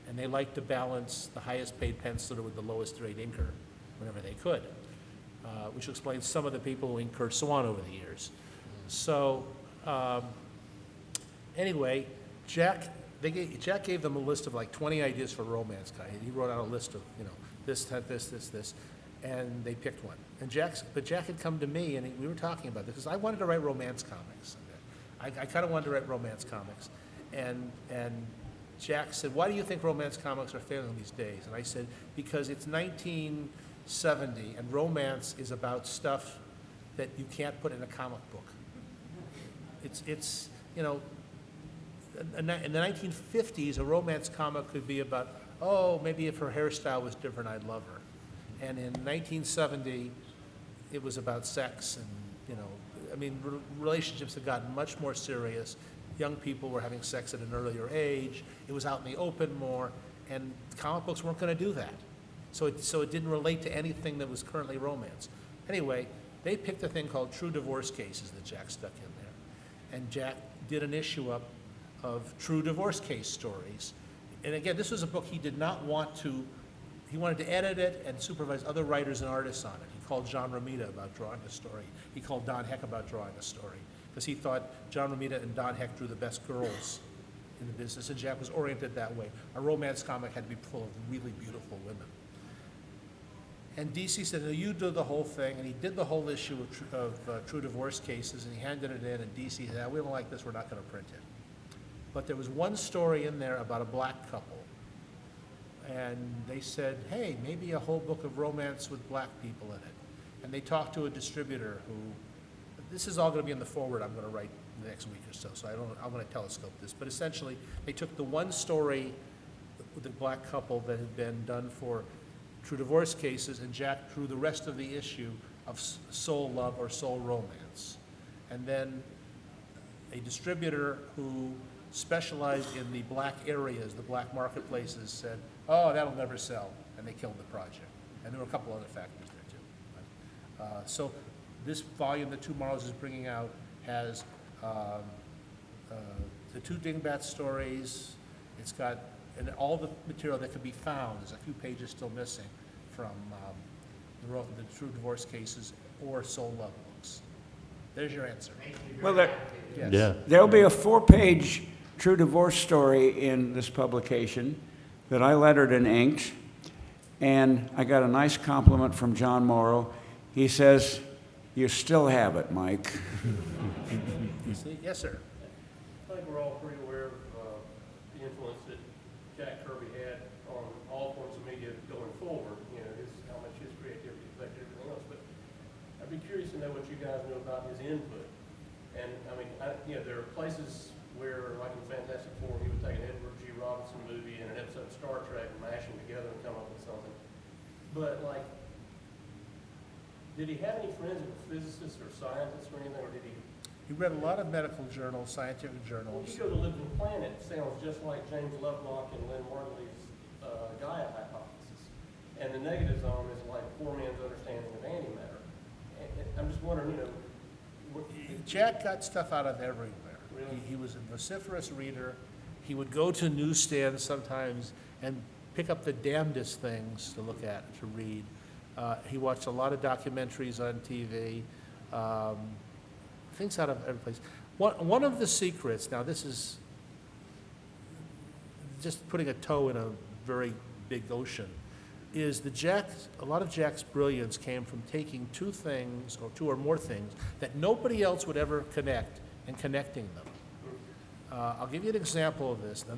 and they liked to balance the highest paid penciler with the lowest rate inker whenever they could, which explains some of the people who inked Kurt Swan over the years. So Anyway, Jack gave them a list of like 20 ideas for romance guy. He wrote out a list of, this, and they picked one. But Jack had come to me, and we were talking about this, because I wanted to write romance comics. I kind of wanted to write romance comics. And Jack said, why do you think romance comics are failing these days? And I said, because it's 1970, and romance is about stuff that you can't put in a comic book. It's in the 1950s, a romance comic could be about, oh, maybe if her hairstyle was different, I'd love her. And in 1970, it was about sex and, relationships had gotten much more serious. Young people were having sex at an earlier age. It was out in the open more, and comic books weren't going to do that. So it didn't relate to anything that was currently romance. Anyway, they picked a thing called True Divorce Cases that Jack stuck in there. And Jack did an issue up of true divorce case stories. And again, this was a book he did not want to, he wanted to edit it and supervise other writers and artists on it. He called John Romita about drawing a story. He called Don Heck about drawing a story, because he thought John Romita and Don Heck drew the best girls in the business, and Jack was oriented that way. A romance comic had to be full of really beautiful women. And DC said, no, you do the whole thing, and he did the whole issue of True Divorce Cases, and he handed it in, and DC said, we don't like this, we're not going to print it. But there was one story in there about a black couple, and they said, hey, maybe a whole book of romance with black people in it. And they talked to a distributor who, this is all going to be in the forward I'm going to write in the next week or so, I'm going to telescope this. But essentially, they took the one story with the black couple that had been done for True Divorce Cases, and Jack drew the rest of the issue of soul love or soul romance. And then a distributor who specialized in the black areas, the black marketplaces, said, oh, that'll never sell, and they killed the project. And there were a couple other factors there too. So this volume that Two Morrows is bringing out has the two Dingbat stories. It's got and all the material that can be found. There's a few pages still missing from the True Divorce Cases or Soul Love books. There's your answer. Well, Yes. Yeah. there'll be a 4-page true divorce story in this publication that I lettered and inked, and I got a nice compliment from John Morrow. He says, you still have it, Mike. See? Yes, sir. I think we're all pretty aware of the influence that Jack Kirby had on all forms of media going forward, how much his creativity affected everything else. But I'd be curious to know what you guys know about his input. And there are places where, like in Fantastic Four, he would take an Edward G. Robinson movie and an episode of Star Trek and mash them together and come up with something. But did he have any friends that were physicists or scientists or anything, or did he? He read a lot of medical journals, scientific Well, journals. you go to Living Planet, it sounds just like James Lovelock and Lynn Margulies' Gaia hypothesis. And the negative zone is like poor man's understanding of antimatter. And I'm just wondering, Jack got stuff out of everywhere. Really? He was a vociferous reader. He would go to newsstands sometimes and pick up the damnedest things to look at, to read. He watched a lot of documentaries on TV, things out of every place. One of the secrets, now this is just putting a toe in a very big ocean, is a lot of Jack's brilliance came from taking two things, or two or more things, that nobody else would ever connect, and connecting them. I'll give you an example of this. Now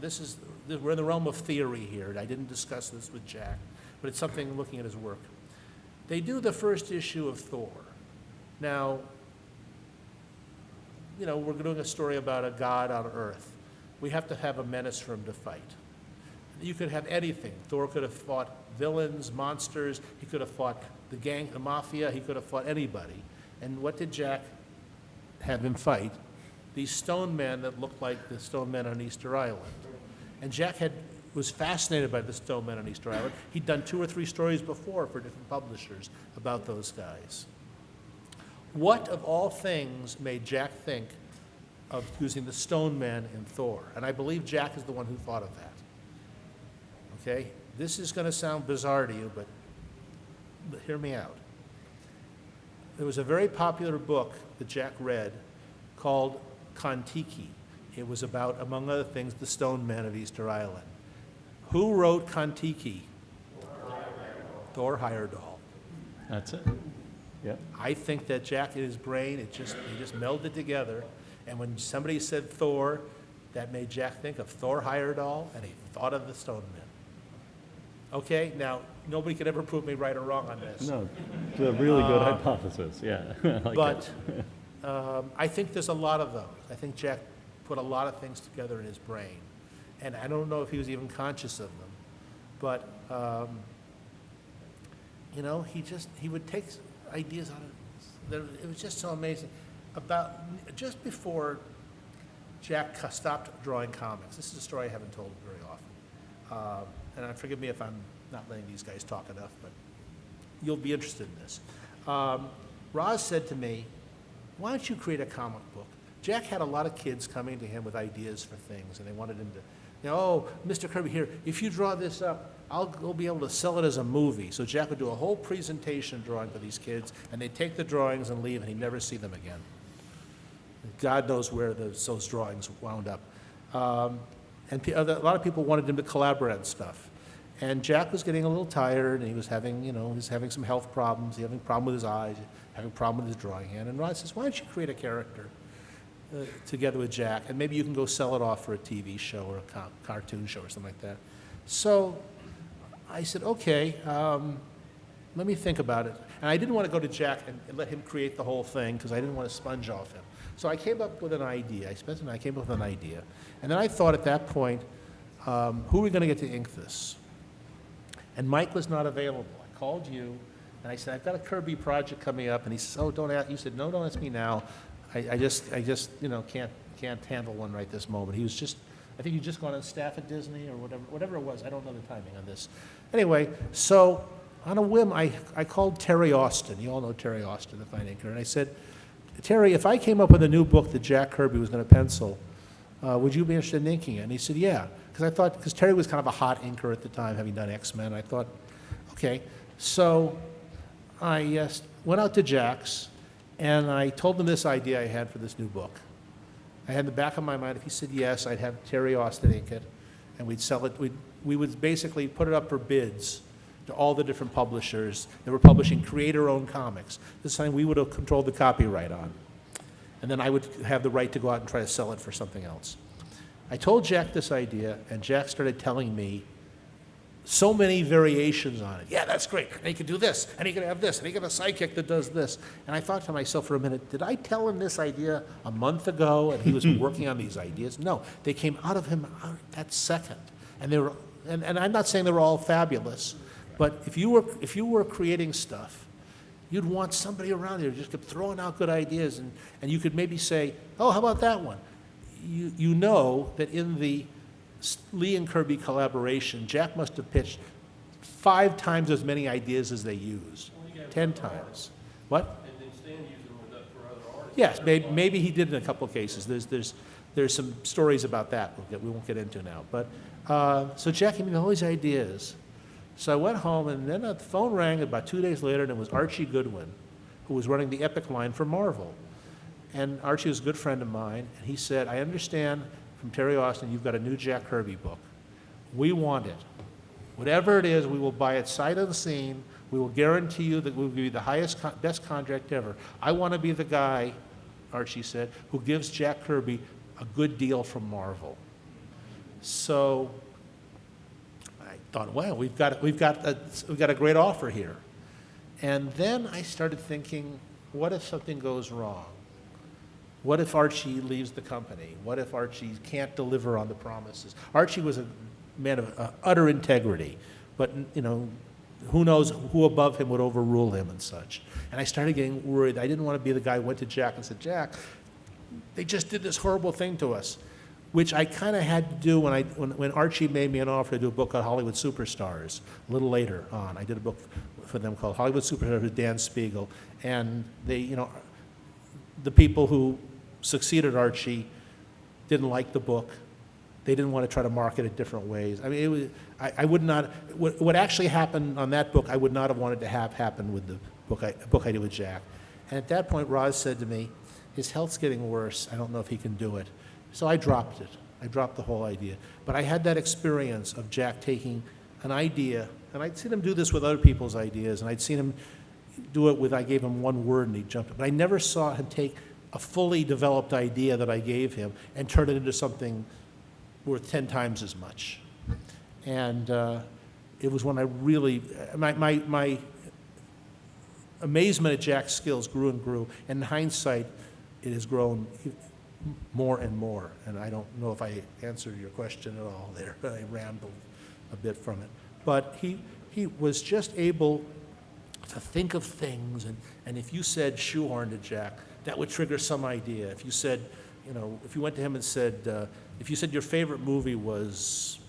we're in the realm of theory here. I didn't discuss this with Jack, but it's something looking at his work. They do the first issue of Thor. Now, we're doing a story about a god on Earth. We have to have a menace for him to fight. You could have anything. Thor could have fought villains, monsters. He could have fought the gang, the mafia. He could have fought anybody. And what did Jack have him fight? These stone men that looked like the stone men on Easter Island. And Jack was fascinated by the stone men on Easter Island. He'd done 2 or 3 stories before for different publishers about those guys. What of all things made Jack think of using the stone men in Thor? And I believe Jack is the one who thought of that. Okay? This is going to sound bizarre to you, but hear me out. There was a very popular book that Jack read called Kon-Tiki. It was about, among other things, the stone men of Easter Island. Who wrote Kon-Tiki? Thor Heyerdahl. That's it. Yep. I think that Jack, in his brain, he just melded together. And when somebody said Thor, that made Jack think of Thor Heyerdahl, and he thought of the stone men. Okay, now, nobody could ever prove me right or wrong on this. No, it's a really good hypothesis, yeah. I like But it. I think there's a lot of those. I think Jack put a lot of things together in his brain. And I don't know if he was even conscious of them. But, you know, he would take ideas out of, it was just so amazing. Just before Jack stopped drawing comics, this is a story I haven't told very often. And forgive me if I'm not letting these guys talk enough, but you'll be interested in this. Roz said to me, why don't you create a comic book? Jack had a lot of kids coming to him with ideas for things, and they wanted him to, you know, oh, Mr. Kirby, here, if you draw this up, I'll be able to sell it as a movie. So Jack would do a whole presentation drawing for these kids, and they'd take the drawings and leave, and he'd never see them again. God knows where those drawings wound up. And a lot of people wanted him to collaborate on stuff. And Jack was getting a little tired, and he was having some health problems. He was having a problem with his eyes, having a problem with his drawing hand. And Rod says, why don't you create a character together with Jack, and maybe you can go sell it off for a TV show or a cartoon show or something like that. So I said, okay, let me think about it. And I didn't want to go to Jack and let him create the whole thing, because I didn't want to sponge off him. So I came up with an idea. I came up with an idea. And then I thought at that point, who are we going to get to ink this? And Mike was not available. I called you, and I said, I've got a Kirby project coming up. And he said, oh, don't ask. You said, no, don't ask me now. I just can't handle one right this moment. He was just, I think he'd just gone on staff at Disney or whatever it was. I don't know the timing on this. Anyway, so on a whim, I called Terry Austin. You all know Terry Austin, the fine inker. And I said, Terry, if I came up with a new book that Jack Kirby was going to pencil, would you be interested in inking it? And he said, yeah. Because Terry was kind of a hot inker at the time, having done X-Men. I thought, okay. So I went out to Jack's, and I told him this idea I had for this new book. I had in the back of my mind, if he said yes, I'd have Terry Austin ink it, and we'd sell it. We would basically put it up for bids to all the different publishers that were publishing creator-owned comics. This is something we would have controlled the copyright on. And then I would have the right to go out and try to sell it for something else. I told Jack this idea, and Jack started telling me so many variations on it. Yeah, that's great. And he could do this, and he could have this, and he could have a sidekick that does this. And I thought to myself for a minute, did I tell him this idea a month ago, and he was working on these ideas? No, they came out of him that second. And they were, and I'm not saying they were all fabulous, but if you were creating stuff, you'd want somebody around there who just kept throwing out good ideas, and you could maybe say, oh, how about that one? You know that in the Lee and Kirby collaboration, Jack must have pitched 5 times as many ideas as they use, 10 times. What? And then Stan used them for other artists. Yes, maybe he did in a couple of cases. There's some stories about that we won't get into now. But so Jack gave me all these ideas. So I went home, and then the phone rang about 2 days later, and it was Archie Goodwin, who was running the Epic line for Marvel. And Archie was a good friend of mine, and he said, I understand from Terry Austin you've got a new Jack Kirby book. We want it. Whatever it is, we will buy it sight unseen. We will guarantee you that we will give you the highest, best contract ever. I want to be the guy, Archie said, who gives Jack Kirby a good deal from Marvel. So I thought, well, we've got a great offer here. And then I started thinking, what if something goes wrong? What if Archie leaves the company? What if Archie can't deliver on the promises? Archie was a man of utter integrity, but who knows who above him would overrule him and such. And I started getting worried. I didn't want to be the guy who went to Jack and said, Jack, they just did this horrible thing to us, which I kind of had to do when Archie made me an offer to do a book called Hollywood Superstars. A little later on, I did a book for them called Hollywood Superstars with Dan Spiegel, and they, the people who succeeded Archie didn't like the book. They didn't want to try to market it different ways. I mean, I would not, what actually happened on that book, I would not have wanted to have happen with the book I did with Jack. And at that point, Roz said to me, his health's getting worse. I don't know if he can do it. So I dropped it. I dropped the whole idea. But I had that experience of Jack taking an idea, and I'd seen him do this with other people's ideas, and I'd seen him do it with, I gave him one word and he jumped it. But I never saw him take a fully developed idea that I gave him and turn it into something worth 10 times as much. And it was when I really, my amazement at Jack's skills grew and grew. And in hindsight, it has grown more and more. And I don't know if I answered your question at all there. I rambled a bit from it. But he was just able to think of things. And if you said shoehorn to Jack, that would trigger some idea. If you said, if you went to him and said, if you said your favorite movie was,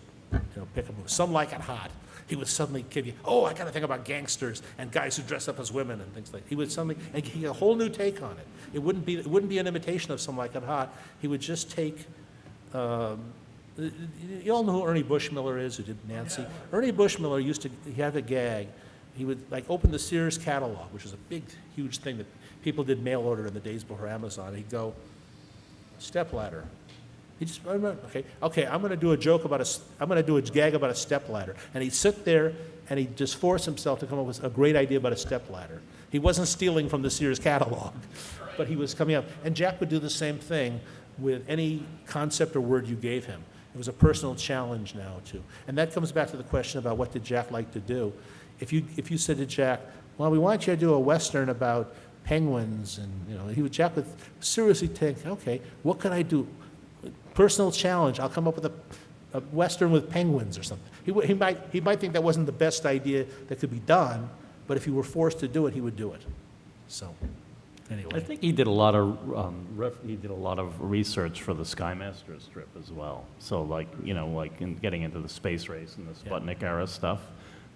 pick a movie, Some Like It Hot, he would suddenly give you, I got to think about gangsters and guys who dress up as women and things like that. He would suddenly, and he had a whole new take on it. It wouldn't be an imitation of Some Like It Hot. He would just take, you all know who Ernie Bushmiller is, who did Nancy? Ernie Bushmiller he had a gag. He would open the Sears catalog, which was a big, huge thing that people did mail order in the days before Amazon. He'd go, stepladder. He just, okay, I'm going to do a gag about a stepladder. And he'd sit there and he'd just force himself to come up with a great idea about a stepladder. He wasn't stealing from the Sears catalog, but he was coming up. And Jack would do the same thing with any concept or word you gave him. It was a personal challenge now, too. And that comes back to the question about what did Jack like to do. If you said to Jack, well, we want you to do a Western about penguins, and Jack would seriously think, okay, what can I do? Personal challenge. I'll come up with a Western with penguins or something. He might think that wasn't the best idea that could be done, but if he were forced to do it, he would do it. So, anyway. I think he did a lot of research for the Skymaster strip as well. So like in getting into the space race and the Sputnik era stuff,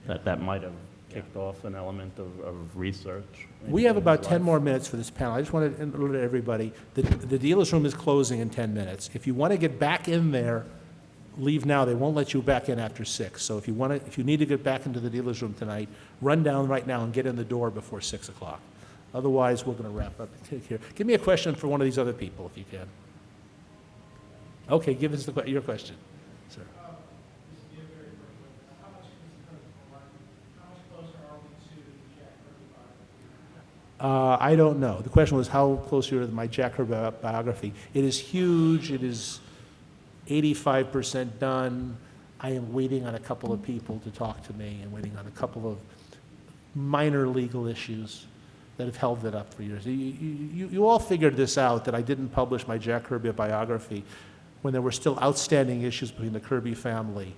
that might have kicked off an element of research. We have about 10 more minutes for this panel. I just want to alert everybody, the dealer's room is closing in 10 minutes. If you want to get back in there, leave now. They won't let you back in after 6. So if you need to get back into the dealer's room tonight, run down right now and get in the door before 6 o'clock. Otherwise, we're going to wrap up here. Give me a question for one of these other people, if you can. Okay, give us your question, sir. I don't know. The question was how close you are to my Jack Kirby biography. It is huge. It is 85% done. I am waiting on a couple of people to talk to me and waiting on a couple of minor legal issues that have held it up for years. You all figured this out, that I didn't publish my Jack Kirby biography when there were still outstanding issues between the Kirby family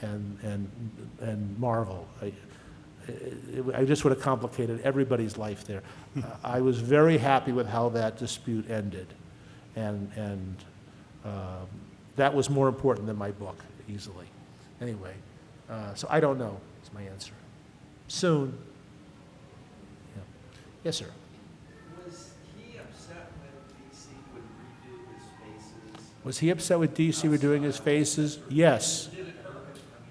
and Marvel. I just would have complicated everybody's life there. I was very happy with how that dispute ended, and that was more important than my book, easily. Anyway, so I don't know is my answer. Soon. Yeah. Yes, sir. Was he upset when DC would redo his faces? Was he upset with DC redoing his faces? Yes.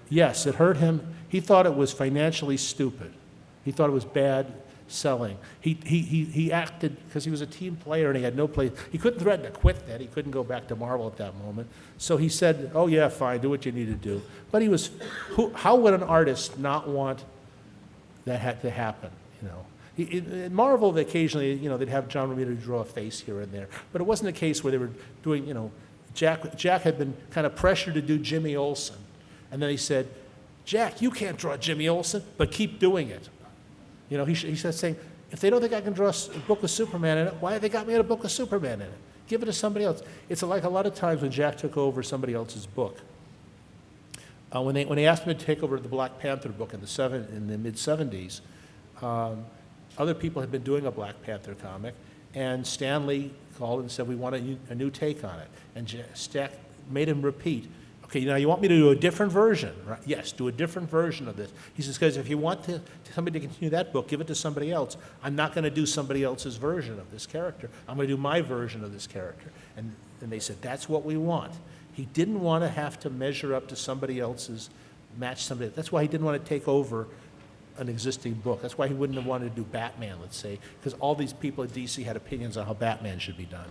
Yes, it hurt him. He thought it was financially stupid. He thought it was bad selling. He acted, because he was a team player and he had no play. He couldn't threaten to quit that. He couldn't go back to Marvel at that moment. So he said, oh yeah, fine, do what you need to do. But how would an artist not want that to happen, In Marvel, occasionally, they'd have John Romita draw a face here and there. But it wasn't a case where they were doing, Jack had been kind of pressured to do Jimmy Olsen. And then he said, Jack, you can't draw Jimmy Olsen, but keep doing it. He said, saying, if they don't think I can draw a book with Superman in it, why have they got me in a book with Superman in it? Give it to somebody else. It's like a lot of times when Jack took over somebody else's book. When they asked him to take over the Black Panther book in the mid-'70s, other people had been doing a Black Panther comic, and Stanley called and said, we want a new take on it. And Jack made him repeat, okay, now you want me to do a different version, right? Yes, do a different version of this. He says, because if you want somebody to continue that book, give it to somebody else. I'm not going to do somebody else's version of this character. I'm going to do my version of this character. And they said, that's what we want. He didn't want to have to measure up to somebody else's, match somebody. That's why he didn't want to take over an existing book. That's why he wouldn't have wanted to do Batman, let's say, because all these people at DC had opinions on how Batman should be done.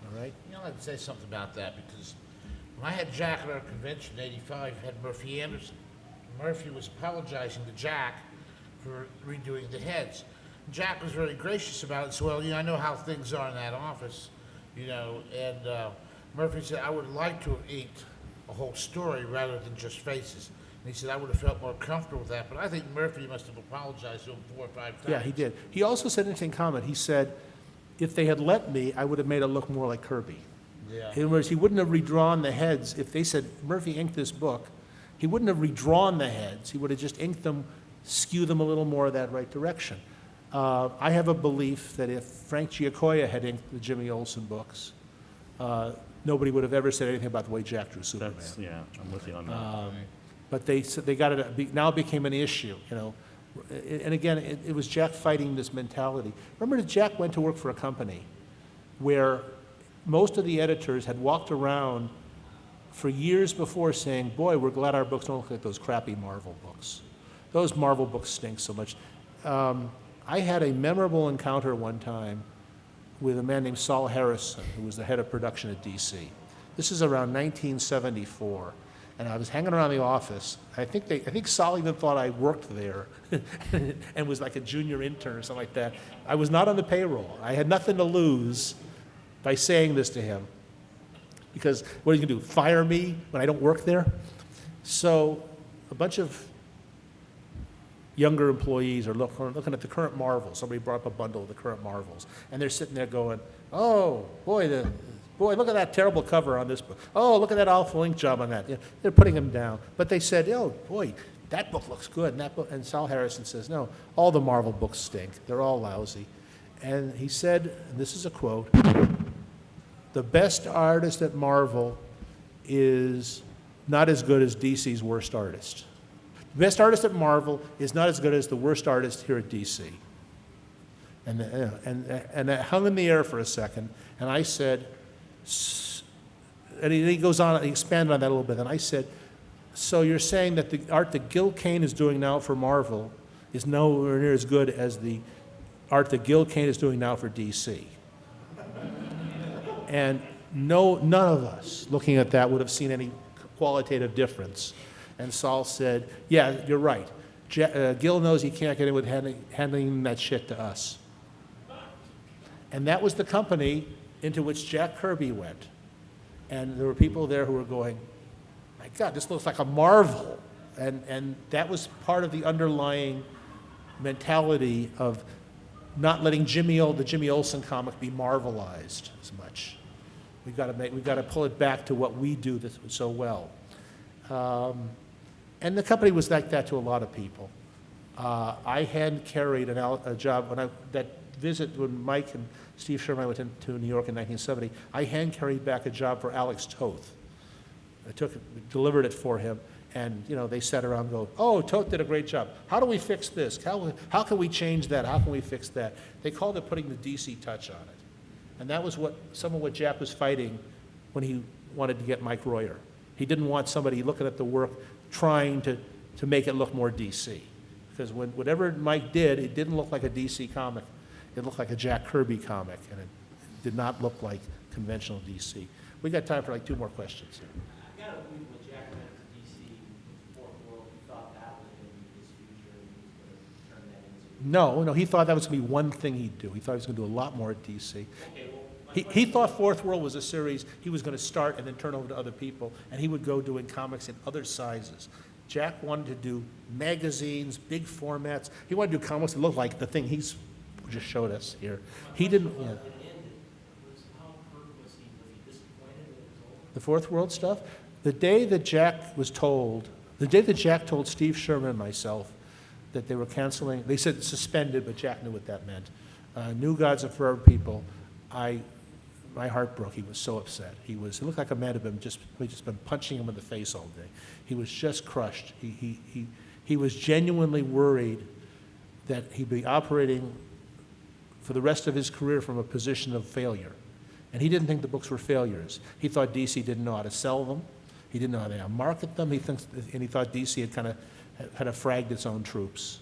All right? You know, I'd say something about that, because when I had Jack at our convention in '85, I had Murphy Anderson. Murphy was apologizing to Jack for redoing the heads. Jack was very gracious about it, so, well, I know how things are in that office, and Murphy said, I would like to have inked a whole story rather than just faces. And he said, I would have felt more comfortable with that, but I think Murphy must have apologized to him 4 or 5 times. Yeah, he did. He also said an interesting comment. He said, if they had let me, I would have made it look more like Kirby. Yeah. In other words, he wouldn't have redrawn the heads. If they said, Murphy inked this book, he wouldn't have redrawn the heads. He would have just inked them, skew them a little more that right direction. I have a belief that if Frank Giacoia had inked the Jimmy Olsen books, nobody would have ever said anything about the way Jack drew Superman. Yeah, I'm with you on that. But they got it, now it became an issue, And again, it was Jack fighting this mentality. Remember that Jack went to work for a company where most of the editors had walked around for years before saying, boy, we're glad our books don't look like those crappy Marvel books. Those Marvel books stink so much. I had a memorable encounter one time with a man named Saul Harrison, who was the head of production at DC. This is around 1974. And I was hanging around the office. I think Saul even thought I worked there and was like a junior intern or something like that. I was not on the payroll. I had nothing to lose by saying this to him. Because what are you going to do, fire me when I don't work there? So a bunch of younger employees are looking at the current Marvels. Somebody brought up a bundle of the current Marvels. And they're sitting there going, oh, boy, look at that terrible cover on this book. Oh, look at that awful ink job on that. They're putting them down. But they said, oh, boy, that book looks good. And, that book, and Saul Harrison says, no, all the Marvel books stink. They're all lousy. And he said, and this is a quote, the best artist at Marvel is not as good as DC's worst artist. The best artist at Marvel is not as good as the worst artist here at DC. And that hung in the air for a second. And I said, and he goes on, he expanded on that a little bit, and I said, so you're saying that the art that Gil Kane is doing now for Marvel is nowhere near as good as the art that Gil Kane is doing now for DC? And none of us looking at that would have seen any qualitative difference. And Saul said, yeah, you're right. Gil knows he can't get in with handing that shit to us. And that was the company into which Jack Kirby went. And there were people there who were going, my God, this looks like a Marvel. And that was part of the underlying mentality of not letting the Jimmy Olsen comic be Marvelized as much. We've got to pull it back to what we do so well. And the company was like that to a lot of people. I hand carried a job that visit when Mike and Steve Sherman went to New York in 1970. I hand carried back a job for Alex Toth. Delivered it for him, and they sat around and go, "Oh, Toth did a great job. How do we fix this? How can we change that? How can we fix that?" They called it putting the DC touch on it, and that was some of what Jack was fighting when he wanted to get Mike Royer. He didn't want somebody looking at the work trying to make it look more DC, because whatever Mike did, it didn't look like a DC comic. It looked like a Jack Kirby comic, and it did not look like conventional DC. We got time for like 2 more questions here. I gotta believe when Jack went to DC with Fourth World, he thought that was gonna be his future, and he was gonna turn that into. No, he thought that was going to be one thing he'd do. He thought he was going to do a lot more at DC. Okay, well, He thought Fourth World was a series he was going to start and then turn over to other people, and he would go doing comics in other sizes. Jack wanted to do magazines, big formats. He wanted to do comics that looked like the thing he's just showed us here. He didn't. Yeah. how hurt was he? Was he disappointed that it was over? The Fourth World stuff. The day that Jack told Steve Sherman and myself that they were canceling, they said suspended, but Jack knew what that meant. New Gods and Forever People, my heart broke. He was so upset. He looked like a man who'd just been punching him in the face all day. He was just crushed. He was genuinely worried that he'd be operating for the rest of his career from a position of failure. And he didn't think the books were failures. He thought DC didn't know how to sell them. He didn't know how to market them. He thought DC had kind of fragged its own troops.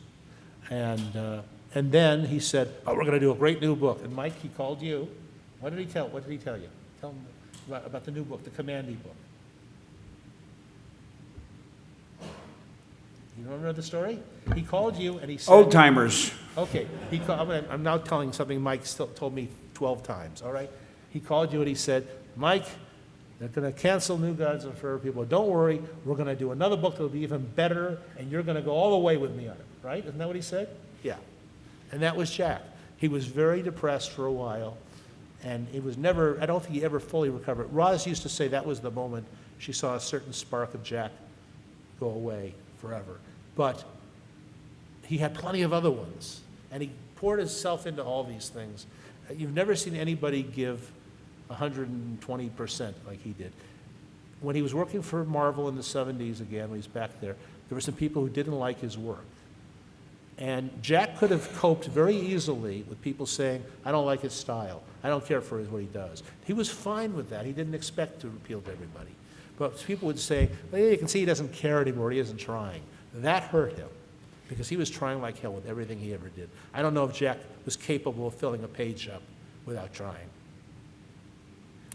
And then he said, "Oh, we're going to do a great new book." And Mike, he called you. What did he tell you? Tell him about the new book, the Commandy book. You remember the story? He called you and he said... Old timers. Okay. I'm now telling something Mike still told me 12 times, all right? He called you and he said, "Mike, they're going to cancel New Gods and Forever People. Don't worry, we're going to do another book that'll be even better, and you're going to go all the way with me on it," right? Isn't that what he said? Yeah. And that was Jack. He was very depressed for a while, and it was never, I don't think he ever fully recovered. Roz used to say that was the moment she saw a certain spark of Jack go away forever. But he had plenty of other ones, and he poured himself into all these things. You've never seen anybody give 120% like he did. When he was working for Marvel in the 70s again, when he's back there were some people who didn't like his work. And Jack could have coped very easily with people saying, "I don't like his style. I don't care for what he does." He was fine with that. He didn't expect to appeal to everybody. But people would say, "Well, you can see he doesn't care anymore. He isn't trying." That hurt him because he was trying like hell with everything he ever did. I don't know if Jack was capable of filling a page up without trying.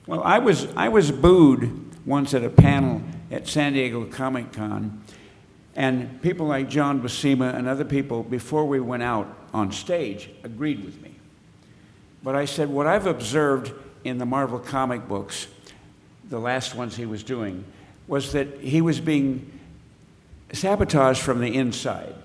Well, I was booed once at a panel at San Diego Comic-Con, and people like John Buscema and other people, before we went out on stage, agreed with me. But I said, what I've observed in the Marvel comic books, the last ones he was doing, was that he was being sabotaged from the inside.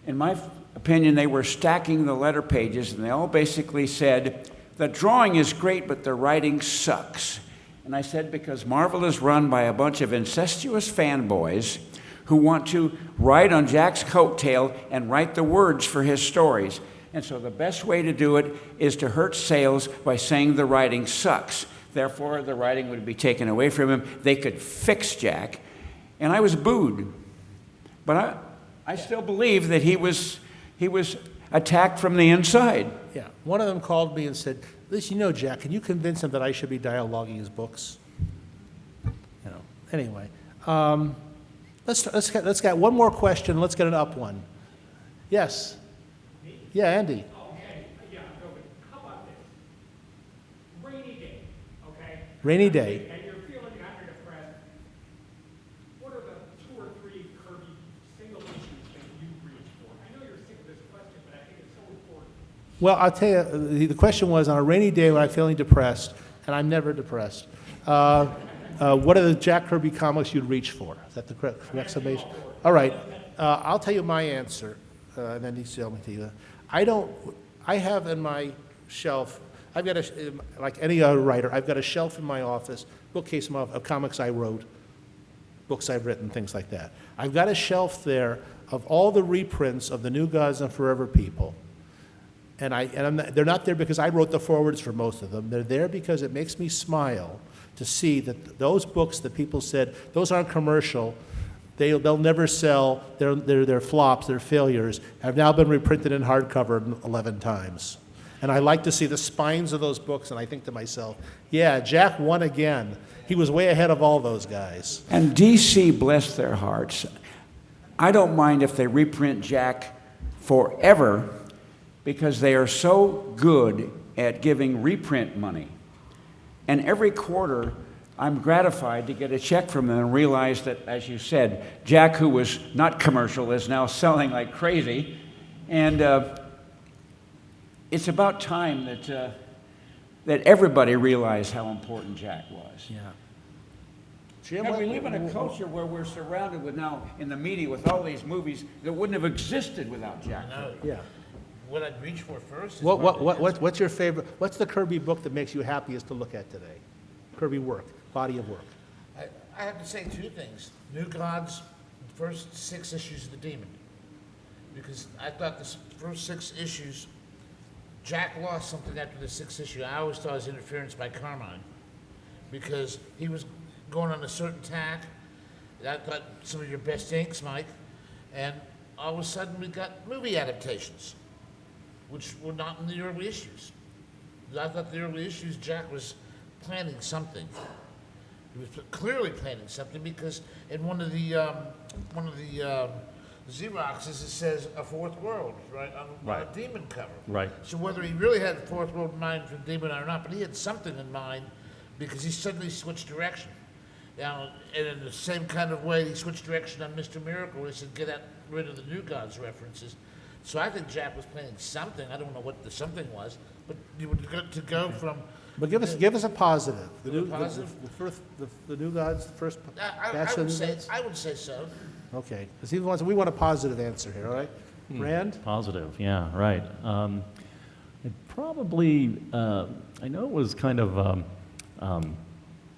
In my opinion, they were stacking the letter pages, and they all basically said, "The drawing is great, but the writing sucks." And I said, because Marvel is run by a bunch of incestuous fanboys who want to ride on Jack's coattail and write the words for his stories. And so the best way to do it is to hurt sales by saying the writing sucks. Therefore, the writing would be taken away from him. They could fix Jack. And I was booed. But I still believe that he was attacked from the inside. Yeah. One of them called me and said, "Listen, you know, Jack, can you convince him that I should be dialoguing his books?" You know. Anyway, let's get one more question. Let's get an up one. Yes. Yeah, Andy. Okay, yeah, no, but how about this? Rainy day, okay? Rainy day. And you're feeling kind of depressed. What are the 2 or 3 Kirby single issues that you reach for? I know you're sick of this question, but I think it's so important. Well, I'll tell you, the question was, on a rainy day when I'm feeling depressed, and I'm never depressed, what are the Jack Kirby comics you'd reach for? Is that the correct summation? All right. I'll tell you my answer, and then you tell me to you. I have in my shelf, I've got like any other writer, I've got a shelf in my office, bookcase of comics I wrote, books I've written, things like that. I've got a shelf there of all the reprints of the New Gods and Forever People. And they're not there because I wrote the forwards for most of them. They're there because it makes me smile to see that those books that people said, those aren't commercial, they'll never sell, they're flops, they're failures, have now been reprinted in hardcover 11 times. And I like to see the spines of those books, and I think to myself, yeah, Jack won again. He was way ahead of all those guys. And DC, bless their hearts, I don't mind if they reprint Jack forever, because they are so good at giving reprint money. And every quarter, I'm gratified to get a check from them and realize that, as you said, Jack, who was not commercial, is now selling like crazy. And it's about time that everybody realized how important Jack was. Yeah. Jim, And we live in a culture where we're surrounded with now, in the media, with all these movies that wouldn't have existed without Jack. No, Yeah. what I'd reach for first is... What's your favorite, what's the Kirby book that makes you happiest to look at today? Kirby work, body of work. I have to say 2 things. New Gods, the first 6 issues of The Demon. Because I thought the first 6 issues, Jack lost something after the 6th issue. I always thought it was interference by Carmine. Because he was going on a certain tack. I thought some of your best inks, Mike. And all of a sudden we got movie adaptations, which were not in the early issues. I thought the early issues, Jack was planning something. He was clearly planning something because in one of the Xeroxes, it says a fourth world, right, on Right. a demon cover. Right. So whether he really had a fourth world in mind for demon or not, but he had something in mind because he suddenly switched direction. Now, and in the same kind of way, he switched direction on Mr. Miracle, where he said, get rid of the New Gods references. So I think Jack was planning something. I don't know what the something was, but you would go from. But give us a positive. The A new, positive? the first, the new gods, the first I batch of new gods? I would say so. Okay, because we want a positive answer here, all right? Rand? Positive, yeah, right. It probably, I know it was kind of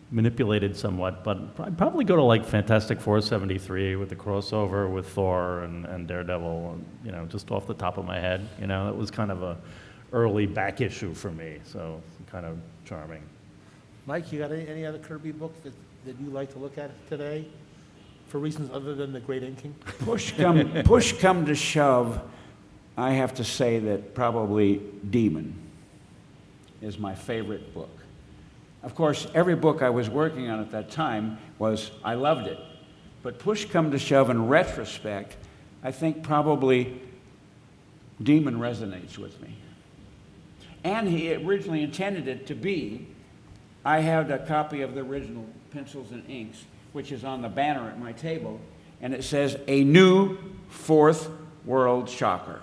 manipulated somewhat, but I'd probably go to like Fantastic Four 73 with the crossover with Thor and Daredevil, you know, just off the top of my head. You know, that was kind of a early back issue for me, so kind of charming. Mike, you got any other Kirby book that you like to look at today? For reasons other than the great inking? Push come to shove, I have to say that probably Demon is my favorite book. Of course, every book I was working on at that time I loved it. But push come to shove, in retrospect, I think probably Demon resonates with me. And he originally intended it to be, I have a copy of the original Pencils and Inks, which is on the banner at my table, and it says, a new fourth world shocker.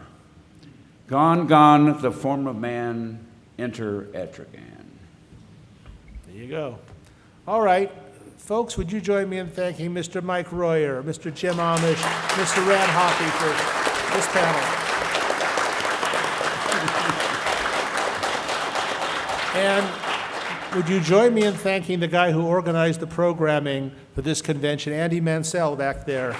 Gone, gone, the form of man, enter Etrigan. There you go. All right, folks, would you join me in thanking Mr. Mike Royer, Mr. Jim Amash, Mr. Rand Hoppe for this panel? And would you join me in thanking the guy who organized the programming for this convention, Andy Mansell back there?